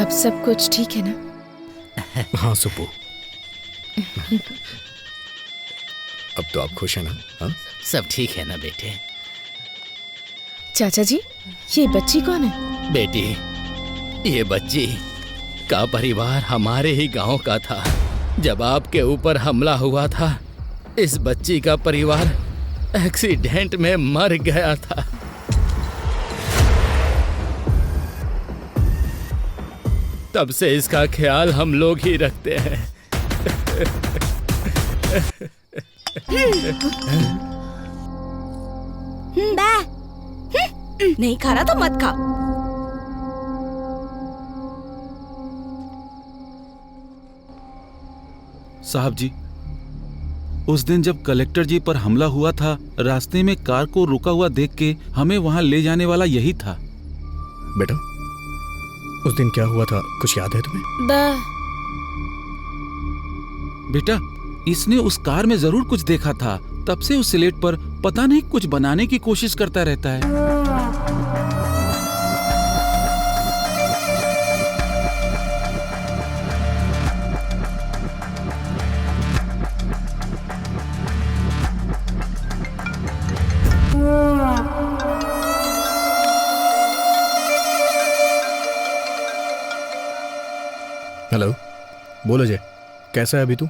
Speaker 4: अब सब कुछ ठीक है ना?
Speaker 15: हाँ सुब्बू, अब तो आप खुश हैं ना? हाँ?
Speaker 21: सब ठीक है ना बेटे?
Speaker 4: चाचा जी, ये बच्ची कौन है?
Speaker 21: बेटी, ये बच्ची का परिवार हमारे ही गांव का था। जब आपके ऊपर हमला हुआ था, इस बच्ची का परिवार एक्सीडेंट में मर गया था। तब से इसका ख्याल हम लोग ही रखते हैं।
Speaker 12: नहीं खा रहा तो मत खा।
Speaker 5: साहब जी, उस दिन जब कलेक्टर जी पर हमला हुआ था, रास्ते में कार को रुका हुआ देख के हमें वहां ले जाने वाला यही था।
Speaker 15: बेटा, उस दिन क्या हुआ था, कुछ याद है तुम्हें?
Speaker 5: बेटा, इसने उस कार में जरूर कुछ देखा था। तब से उस स्लेट पर पता नहीं कुछ बनाने की कोशिश करता रहता है।
Speaker 15: हेलो, बोलो जय, कैसा है अभी तू?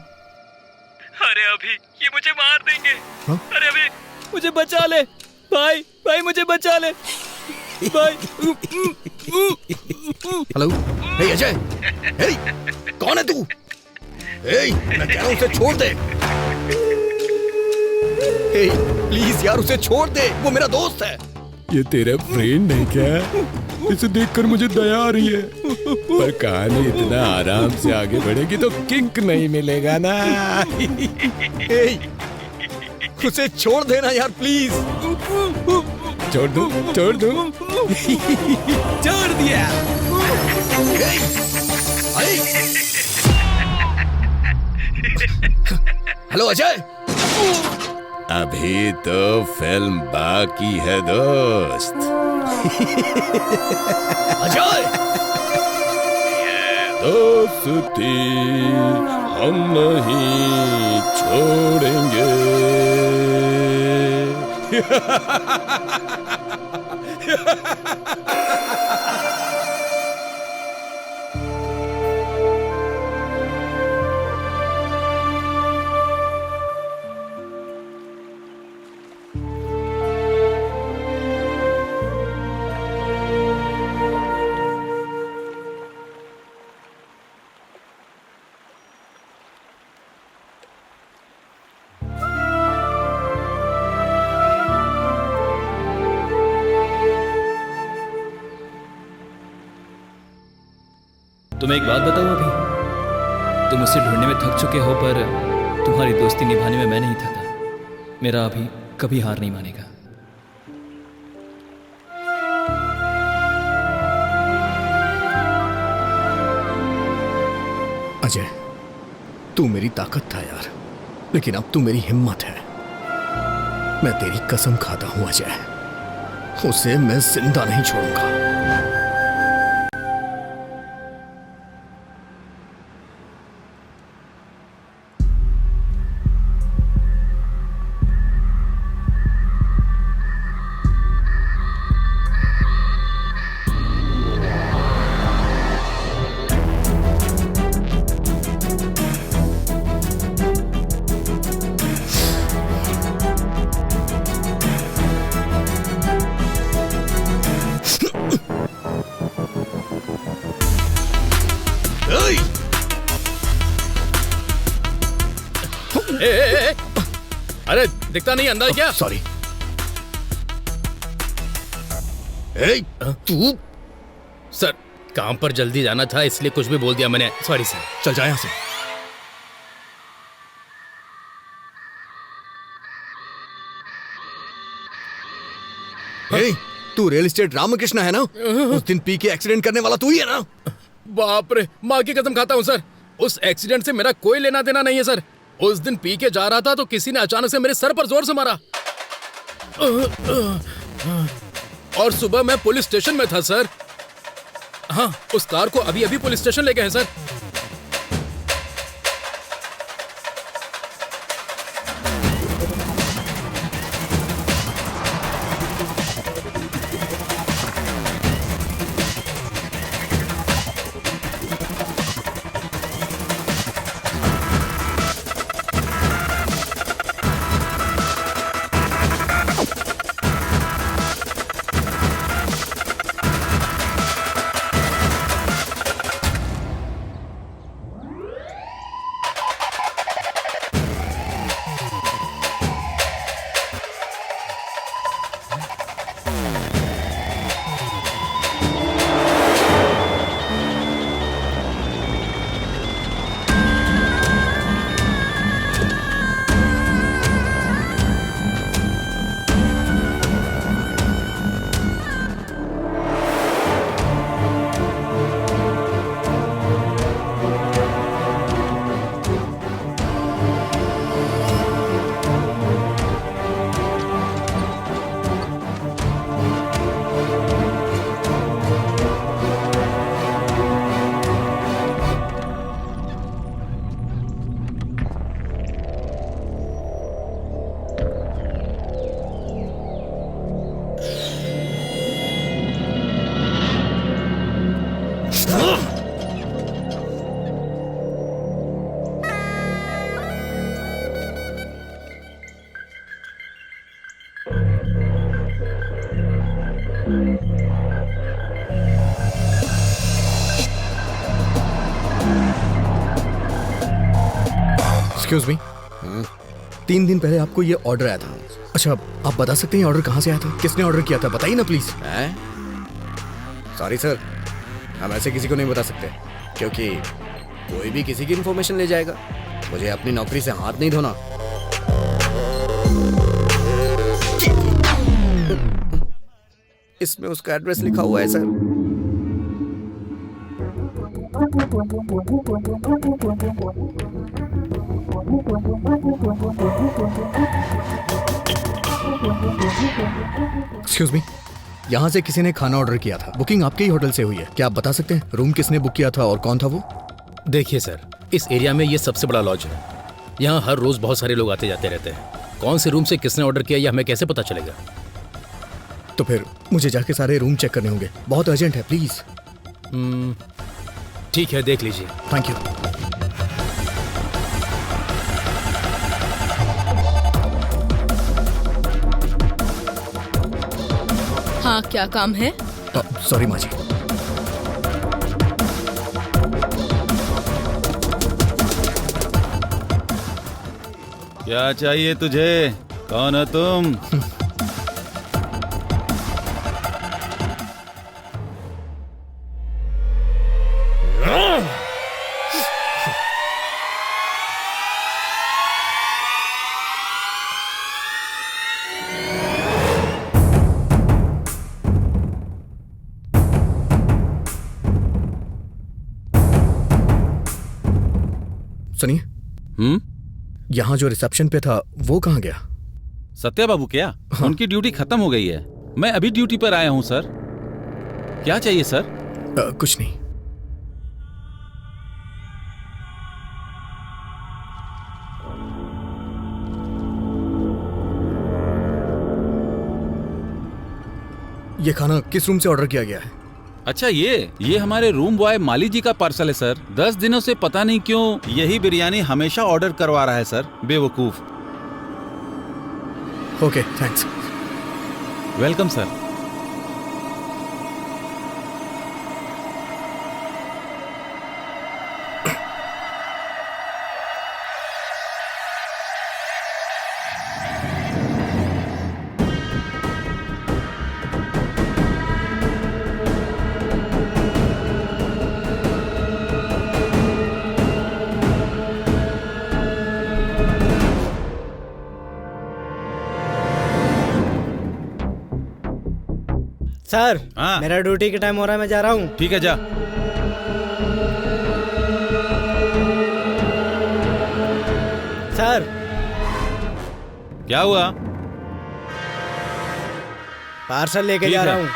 Speaker 9: अरे अभी ये मुझे मार देंगे।
Speaker 15: हाँ?
Speaker 9: अरे अभी मुझे बचा ले भाई, भाई मुझे बचा ले भाई।
Speaker 15: हेलो, हे अजय, हे, कौन है तू? हे, मैं कह रहा हूं उसे छोड़ दे। हे, प्लीज यार उसे छोड़ दे, वो मेरा दोस्त है।
Speaker 18: ये तेरा फ्रेंड है क्या? इसे देखकर मुझे दया आ रही है, पर कहानी इतना आराम से आगे बढ़ेगी तो किक नहीं मिलेगा ना।
Speaker 15: हे, उसे छोड़ देना यार प्लीज।
Speaker 18: छोड़ दो, छोड़ दो। छोड़ दिया।
Speaker 15: हेलो अजय।
Speaker 10: अभी तो फिल्म बाकी है दोस्त।
Speaker 15: अजय,
Speaker 11: दोस्ती हम नहीं छोड़ेंगे।
Speaker 9: तुम्हें एक बात बताऊं अभी, तुम उसे ढूंढने में थक चुके हो, पर तुम्हारी दोस्ती निभाने में मैं नहीं थका। मेरा अभी कभी हार नहीं मानेगा।
Speaker 15: अजय, तू मेरी ताकत था यार, लेकिन अब तू मेरी हिम्मत है। मैं तेरी कसम खाता हूं अजय, उसे मैं जिंदा नहीं छोड़ूंगा।
Speaker 8: अरे दिखता नहीं अंदर क्या?
Speaker 15: सॉरी। तू
Speaker 8: सर, काम पर जल्दी जाना था इसलिए कुछ भी बोल दिया मैंने। Sorry sir.
Speaker 15: चल जा यहां से। तू रियल एस्टेट रामकृष्ण है ना? उस दिन पी के एक्सीडेंट करने वाला तू ही है ना?
Speaker 8: बाप रे, माँ की कसम खाता हूँ सर, उस एक्सीडेंट से मेरा कोई लेना देना नहीं है सर। उस दिन पी के जा रहा था तो किसी ने अचानक से मेरे सर पर जोर से मारा और सुबह मैं पुलिस स्टेशन में था सर। हाँ, उस कार को अभी अभी पुलिस स्टेशन ले गए हैं सर।
Speaker 15: एक्सक्यूज मी, 3 दिन पहले आपको ये ऑर्डर आया था। अच्छा, आप बता सकते हैं ऑर्डर कहाँ से आया था? किसने ऑर्डर किया था? बताइए ना प्लीज।
Speaker 20: सॉरी सर, हम ऐसे किसी को नहीं बता सकते, क्योंकि कोई भी किसी की इन्फॉर्मेशन ले जाएगा। मुझे अपनी नौकरी से हाथ नहीं धोना। इसमें उसका एड्रेस लिखा हुआ है सर।
Speaker 15: एक्सक्यूज मी, यहाँ से किसी ने खाना ऑर्डर किया था। बुकिंग आपके ही होटल से हुई है। क्या आप बता सकते हैं रूम किसने बुक किया था और कौन था वो?
Speaker 8: देखिए सर, इस एरिया में ये सबसे बड़ा लॉज है। यहाँ हर रोज बहुत सारे लोग आते जाते रहते हैं। कौन से रूम से किसने ऑर्डर किया, ये हमें कैसे पता चलेगा?
Speaker 15: तो फिर मुझे जाके सारे रूम चेक करने होंगे। बहुत अर्जेंट है, प्लीज।
Speaker 8: ठीक है, देख लीजिए।
Speaker 15: Thank you.
Speaker 4: हाँ, क्या काम है?
Speaker 15: सॉरी माँ जी।
Speaker 5: क्या चाहिए तुझे? कौन हो तुम?
Speaker 15: सुनिए, यहाँ जो रिसेप्शन पे था वो कहाँ गया?
Speaker 5: सत्या बाबू क्या? हाँ। उनकी ड्यूटी खत्म हो गई है। मैं अभी ड्यूटी पर आया हूँ सर। क्या चाहिए सर?
Speaker 15: कुछ नहीं। ये खाना किस रूम से ऑर्डर किया गया है?
Speaker 5: अच्छा ये हमारे रूम बॉय माली जी का पार्सल है सर। 10 दिनों से पता नहीं क्यों यही बिरयानी हमेशा ऑर्डर करवा रहा है सर, बेवकूफ।
Speaker 15: Okay, thanks.
Speaker 5: Welcome sir.
Speaker 14: Sir, मेरा ड्यूटी का टाइम हो रहा है, मैं जा रहा हूँ।
Speaker 5: ठीक है, जा।
Speaker 14: सर,
Speaker 5: क्या हुआ?
Speaker 14: पार्सल लेके जा रहा हूँ।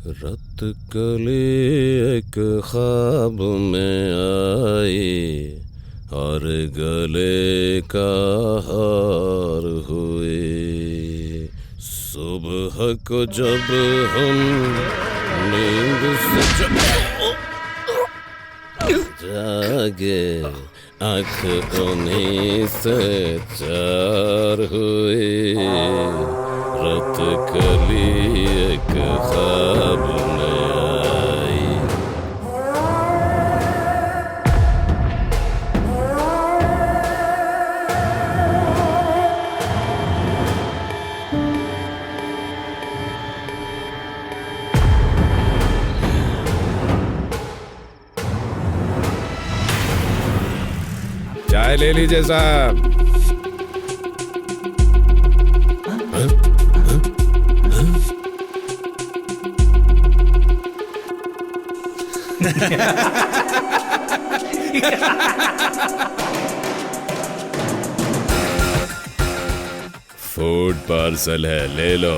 Speaker 22: रत कले एक ख्वाब में आई और गले का हार हुए। सुबह को जब हम नींद से जागे आँख उन्हीं से चार हुए। रत कली एक ख्वाब में आई।
Speaker 10: चाय ले लीजिए साहब।
Speaker 22: फूड पार्सल है, ले लो।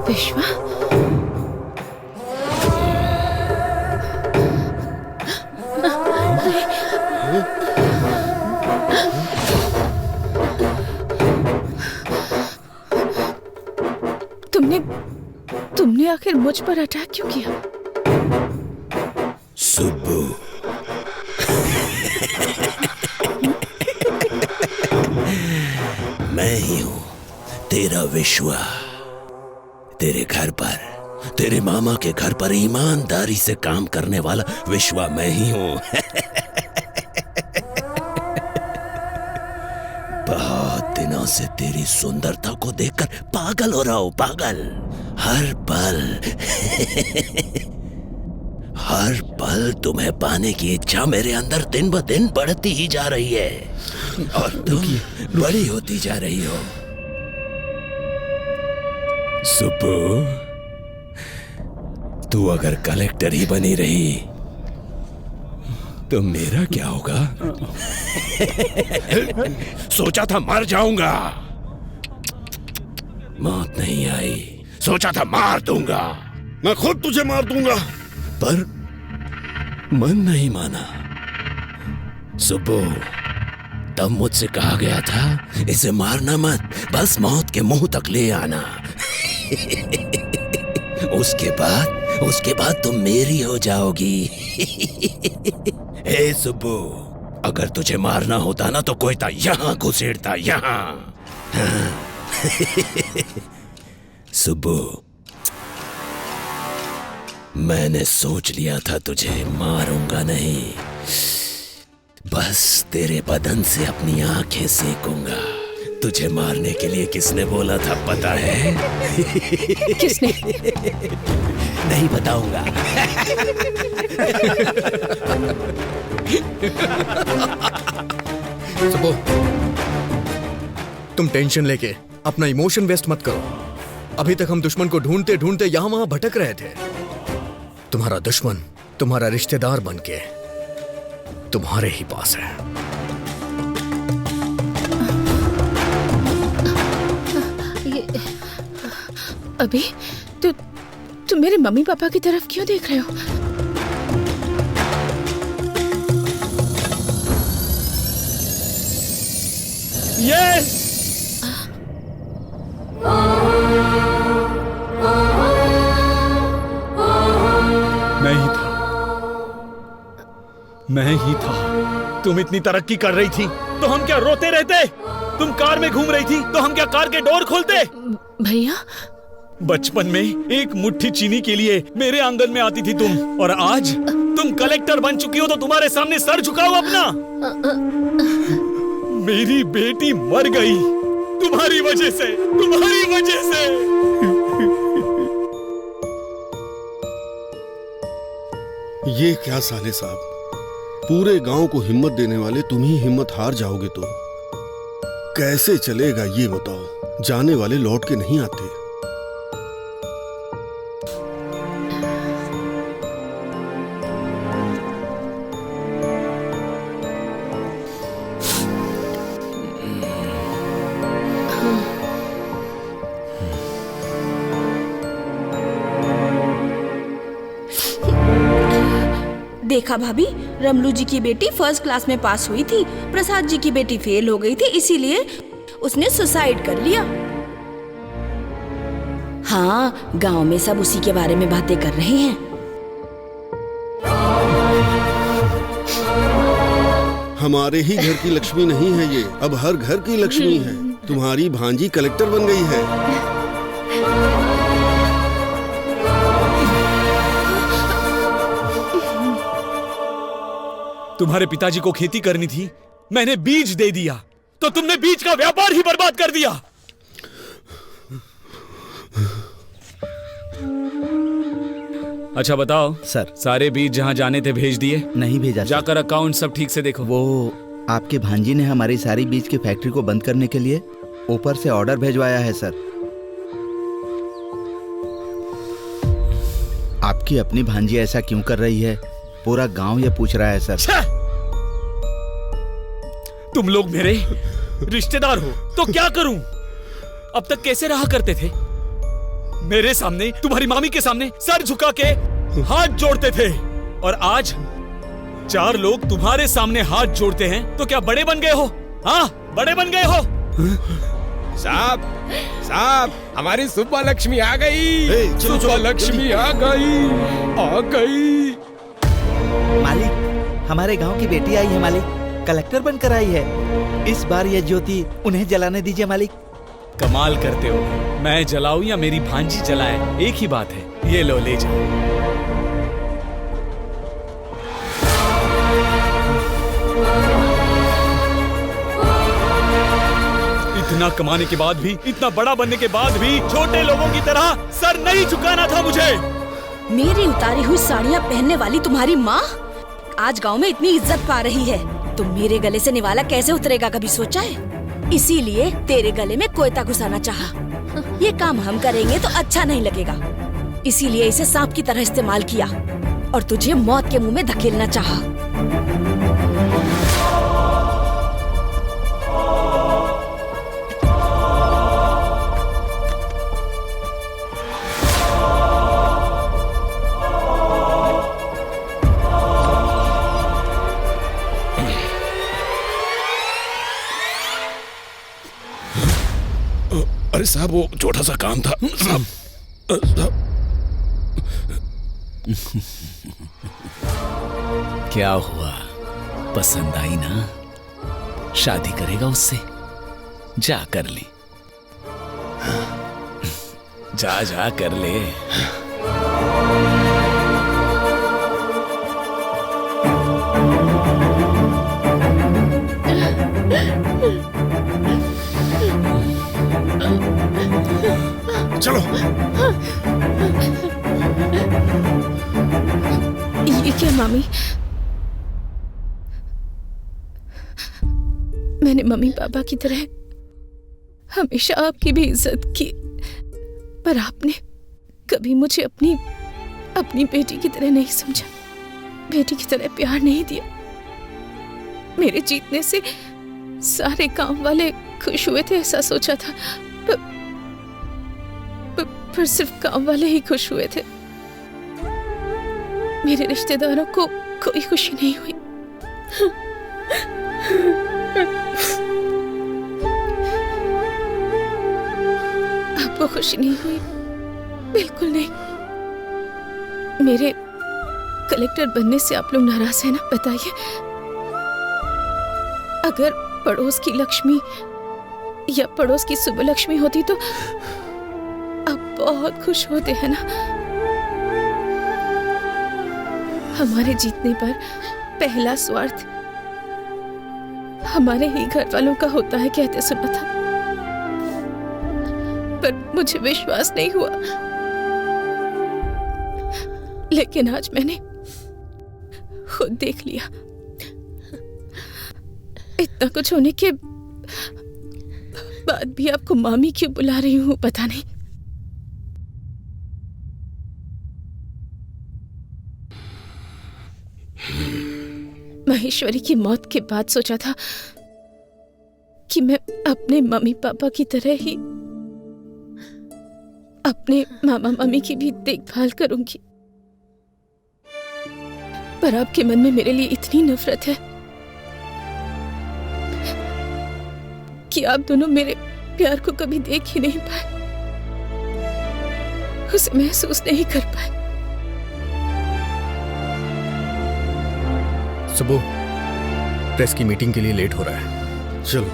Speaker 4: विश्वा, तुमने आखिर मुझ पर अटैक क्यों किया?
Speaker 10: सुब्बू, मैं ही हूँ तेरा विश्वा। तेरे घर पर, तेरे मामा के घर पर ईमानदारी से काम करने वाला विश्वा मैं ही हूँ। बहुत दिनों से तेरी सुंदरता को देखकर पागल हो रहा हूँ, पागल। हर पल तुम्हें पाने की इच्छा मेरे अंदर दिन ब दिन बढ़ती ही जा रही है और तुम बड़ी होती जा रही हो। सुब्बू, तू अगर कलेक्टर ही बनी रही तो मेरा क्या होगा? सोचा था मर जाऊंगा, मौत नहीं आई। सोचा था मार दूंगा,
Speaker 11: मैं खुद तुझे मार दूंगा,
Speaker 10: पर मन नहीं माना। सुब्बू, तब मुझसे कहा गया था इसे मारना मत, बस मौत के मुंह तक ले आना। उसके बाद तुम मेरी हो जाओगी। हे सुब्बू, अगर तुझे मारना होता ना तो कोई था यहाँ घुसेड़ता, यहाँ। सुब्बू, मैंने सोच लिया था तुझे मारूंगा नहीं, बस तेरे बदन से अपनी आंखें सेकूंगा। तुझे मारने के लिए किसने बोला था पता है?
Speaker 4: किसने?
Speaker 10: नहीं बताऊंगा।
Speaker 15: सुबो, तुम टेंशन लेके अपना इमोशन वेस्ट मत करो। अभी तक हम दुश्मन को ढूंढते ढूंढते यहां वहां भटक रहे थे। तुम्हारा दुश्मन तुम्हारा रिश्तेदार बनके तुम्हारे ही पास है।
Speaker 4: अभी तो तुम मेरे मम्मी पापा की तरफ क्यों देख रहे हो?
Speaker 1: यस। मैं ही था। तुम इतनी तरक्की कर रही थी तो हम क्या रोते रहते? तुम कार में घूम रही थी तो हम क्या कार के डोर खोलते?
Speaker 13: भैया,
Speaker 1: बचपन में एक मुट्ठी चीनी के लिए मेरे आंगन में आती थी तुम, और आज तुम कलेक्टर बन चुकी हो तो तुम्हारे सामने सर झुकाओ अपना। मेरी बेटी मर गई तुम्हारी वजह से, तुम्हारी वजह से।
Speaker 11: ये क्या साले साहब, पूरे गांव को हिम्मत देने वाले तुम ही हिम्मत हार जाओगे तो कैसे चलेगा ये बताओ? जाने वाले लौट के नहीं आते।
Speaker 12: देखा भाभी, रमलू जी की बेटी फर्स्ट क्लास में पास हुई थी, प्रसाद जी की बेटी फेल हो गई थी, इसीलिए उसने सुसाइड कर लिया। हाँ, गांव में सब उसी के बारे में बातें कर रहे हैं।
Speaker 11: हमारे ही घर की लक्ष्मी नहीं है ये, अब हर घर की लक्ष्मी है। तुम्हारी भांजी कलेक्टर बन गई है।
Speaker 1: तुम्हारे पिताजी को खेती करनी थी, मैंने बीज दे दिया तो तुमने बीज का व्यापार ही बर्बाद कर दिया। अच्छा बताओ
Speaker 7: सर,
Speaker 1: सारे बीज जहां जाने थे भेज दिए?
Speaker 7: नहीं भेजा।
Speaker 1: जाकर अकाउंट सब ठीक से देखो।
Speaker 7: वो आपके भांजी ने हमारी सारी बीज की फैक्ट्री को बंद करने के लिए ऊपर से ऑर्डर भेजवाया है सर। आपकी अपनी भांजी ऐसा क्यों कर रही है, पूरा गांव ये पूछ रहा है सर।
Speaker 1: तुम लोग मेरे रिश्तेदार हो तो क्या करूं? अब तक कैसे रहा करते थे? मेरे सामने, तुम्हारी मामी के सामने सर झुका के हाथ जोड़ते थे, और आज 4 लोग तुम्हारे सामने हाथ जोड़ते हैं तो क्या बड़े बन गए हो? हाँ, बड़े बन गए हो।
Speaker 10: साहब, साहब, हमारी सुब्बा लक्ष्मी आ गई। सुब्बा लक्ष्मी आ गई, आ गई।
Speaker 7: मालिक, हमारे गांव की बेटी आई है मालिक, कलेक्टर बनकर आई है। इस बार ये ज्योति उन्हें जलाने दीजिए मालिक।
Speaker 1: कमाल करते हो, मैं जलाऊं या मेरी भांजी जलाए, एक ही बात है। ये लो, ले जाओ। इतना कमाने के बाद भी, इतना बड़ा बनने के बाद भी छोटे लोगों की तरह सर नहीं झुकाना था मुझे।
Speaker 12: मेरी उतारी हुई साड़ियाँ पहनने वाली तुम्हारी माँ आज गांव में इतनी इज्जत पा रही है, तो मेरे गले से निवाला कैसे उतरेगा, कभी सोचा है? इसीलिए तेरे गले में कोयता घुसाना चाहा। ये काम हम करेंगे तो अच्छा नहीं लगेगा, इसीलिए इसे सांप की तरह इस्तेमाल किया और तुझे मौत के मुंह में धकेलना चाहा।
Speaker 11: अरे साहब, वो छोटा सा काम था साहब।
Speaker 2: क्या हुआ, पसंद आई ना? शादी करेगा उससे? जा कर ले, जा जा कर ले।
Speaker 11: चलो।
Speaker 3: ये क्या मामी? मैंने मम्मी पापा की तरह हमेशा आपकी भी इज्जत की, पर आपने कभी मुझे अपनी बेटी की तरह नहीं समझा, बेटी की तरह प्यार नहीं दिया। मेरे जीतने से सारे गांव वाले खुश हुए थे ऐसा सोचा था, पर सिर्फ गांव वाले ही खुश हुए थे। मेरे रिश्तेदारों को कोई खुशी नहीं हुई।
Speaker 4: आपको खुशी नहीं हुई? बिल्कुल नहीं। मेरे कलेक्टर बनने से आप लोग नाराज हैं ना? बताइए। अगर पड़ोस की लक्ष्मी या पड़ोस की सुबलक्ष्मी होती तो आप बहुत खुश होते हैं ना? हमारे जीतने पर पहला स्वार्थ हमारे ही घर वालों का होता है कहते सुना था, पर मुझे विश्वास नहीं हुआ। लेकिन आज मैंने खुद देख लिया। इतना कुछ होने के बाद भी आपको मामी क्यों बुला रही हूँ पता नहीं। महेश्वरी की मौत के बाद सोचा था कि मैं अपने मम्मी पापा की तरह ही अपने मामा मामी की भी देखभाल करूंगी, पर आपके मन में मेरे लिए इतनी नफरत है कि आप दोनों मेरे प्यार को कभी देख ही नहीं पाए, उसे महसूस नहीं कर पाए।
Speaker 15: सुबह प्रेस की मीटिंग के लिए लेट हो रहा है, चलो।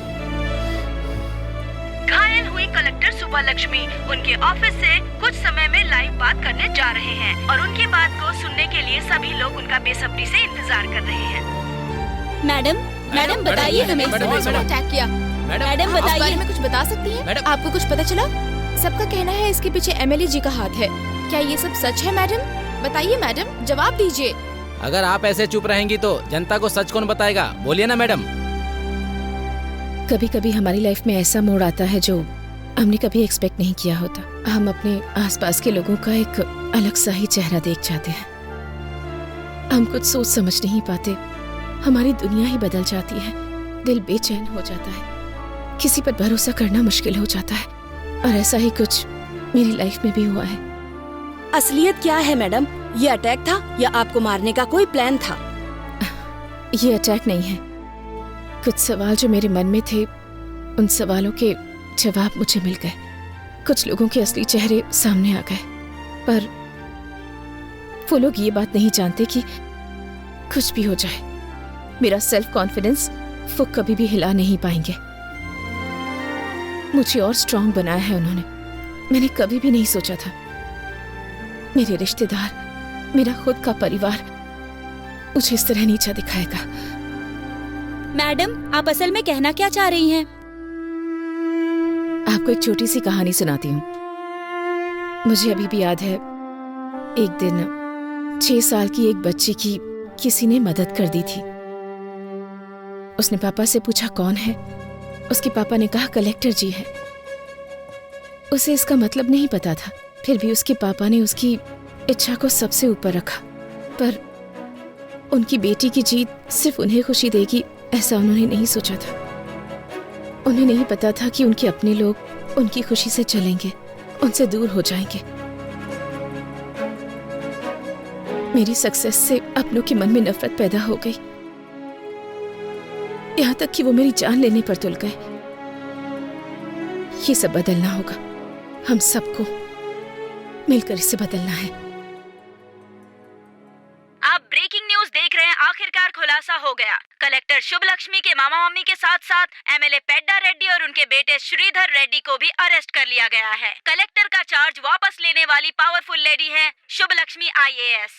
Speaker 17: घायल हुई कलेक्टर सुबलक्ष्मी उनके ऑफिस से कुछ समय में लाइव बात करने जा रहे हैं और उनकी बात को सुनने के लिए सभी लोग उनका बेसब्री से इंतजार कर रहे हैं।
Speaker 19: मैडम बताइए हमें।
Speaker 3: अटैक किया।
Speaker 19: मैडम
Speaker 3: आप इस बारे
Speaker 19: बताइए।
Speaker 3: में कुछ बता सकती हैं? आपको कुछ पता चला? सबका कहना है इसके पीछे एमएलए जी का हाथ है। क्या ये सब सच है मैडम? बताइए मैडम, जवाब दीजिए।
Speaker 21: अगर आप ऐसे चुप रहेंगी तो जनता को सच कौन बताएगा? बोलिए ना मैडम।
Speaker 4: कभी कभी हमारी लाइफ में ऐसा मोड़ आता है जो हमने कभी एक्सपेक्ट नहीं किया होता। हम अपने आसपास के लोगों का एक अलग सा ही चेहरा देख जाते हैं। हम कुछ सोच समझ नहीं पाते, हमारी दुनिया ही बदल जाती है, दिल बेचैन हो जाता है, किसी पर भरोसा करना मुश्किल हो जाता है। और ऐसा ही कुछ मेरी लाइफ में भी हुआ है।
Speaker 12: असलियत क्या है मैडम? ये अटैक था या आपको मारने का कोई प्लान था?
Speaker 4: ये अटैक नहीं है। कुछ सवाल जो मेरे मन में थे, उन सवालों के जवाब मुझे मिल गए। कुछ लोगों के असली चेहरे सामने आ गए, पर वो लोग ये बात नहीं जानते कि कुछ भी हो जाए, मेरा सेल्फ कॉन्फिडेंस वो कभी भी हिला नहीं पाएंगे। मुझे और स्ट्रांग बनाया है उन्होंने। मैंने कभी भी नहीं सोचा था मेरे रिश्तेदार, मेरा खुद का परिवार मुझे इस तरह नीचा दिखाएगा।
Speaker 19: मैडम, आप असल में कहना क्या चाह रही हैं?
Speaker 4: आपको एक छोटी सी कहानी सुनाती हूँ। मुझे अभी भी याद है, एक दिन 6 साल की एक बच्ची की किसी ने मदद कर दी थी। उसने पापा से पूछा कौन है। उसके पापा ने कहा कलेक्टर जी है। उसे इसका मतलब नहीं पता था, फिर भी उसके पापा ने उसकी इच्छा को सबसे ऊपर रखा। पर उनकी बेटी की जीत सिर्फ उन्हें खुशी देगी ऐसा उन्होंने नहीं सोचा था। उन्हें नहीं पता था कि उनके अपने लोग उनकी खुशी से चलेंगे, उनसे दूर हो जाएंगे। मेरी सक्सेस से अपनों के मन में नफरत पैदा हो गई, यहाँ तक कि वो मेरी जान लेने पर तुल गए। ये सब बदलना होगा, हम सबको मिलकर इसे बदलना है।
Speaker 17: आप ब्रेकिंग न्यूज देख रहे हैं। आखिरकार खुलासा हो गया। कलेक्टर शुभलक्ष्मी के मामा मामी के साथ साथ एमएलए पेड्डा रेड्डी और उनके बेटे श्रीधर रेड्डी को भी अरेस्ट कर लिया गया है। कलेक्टर का चार्ज वापस लेने वाली पावरफुल लेडी है शुभलक्ष्मी IAS।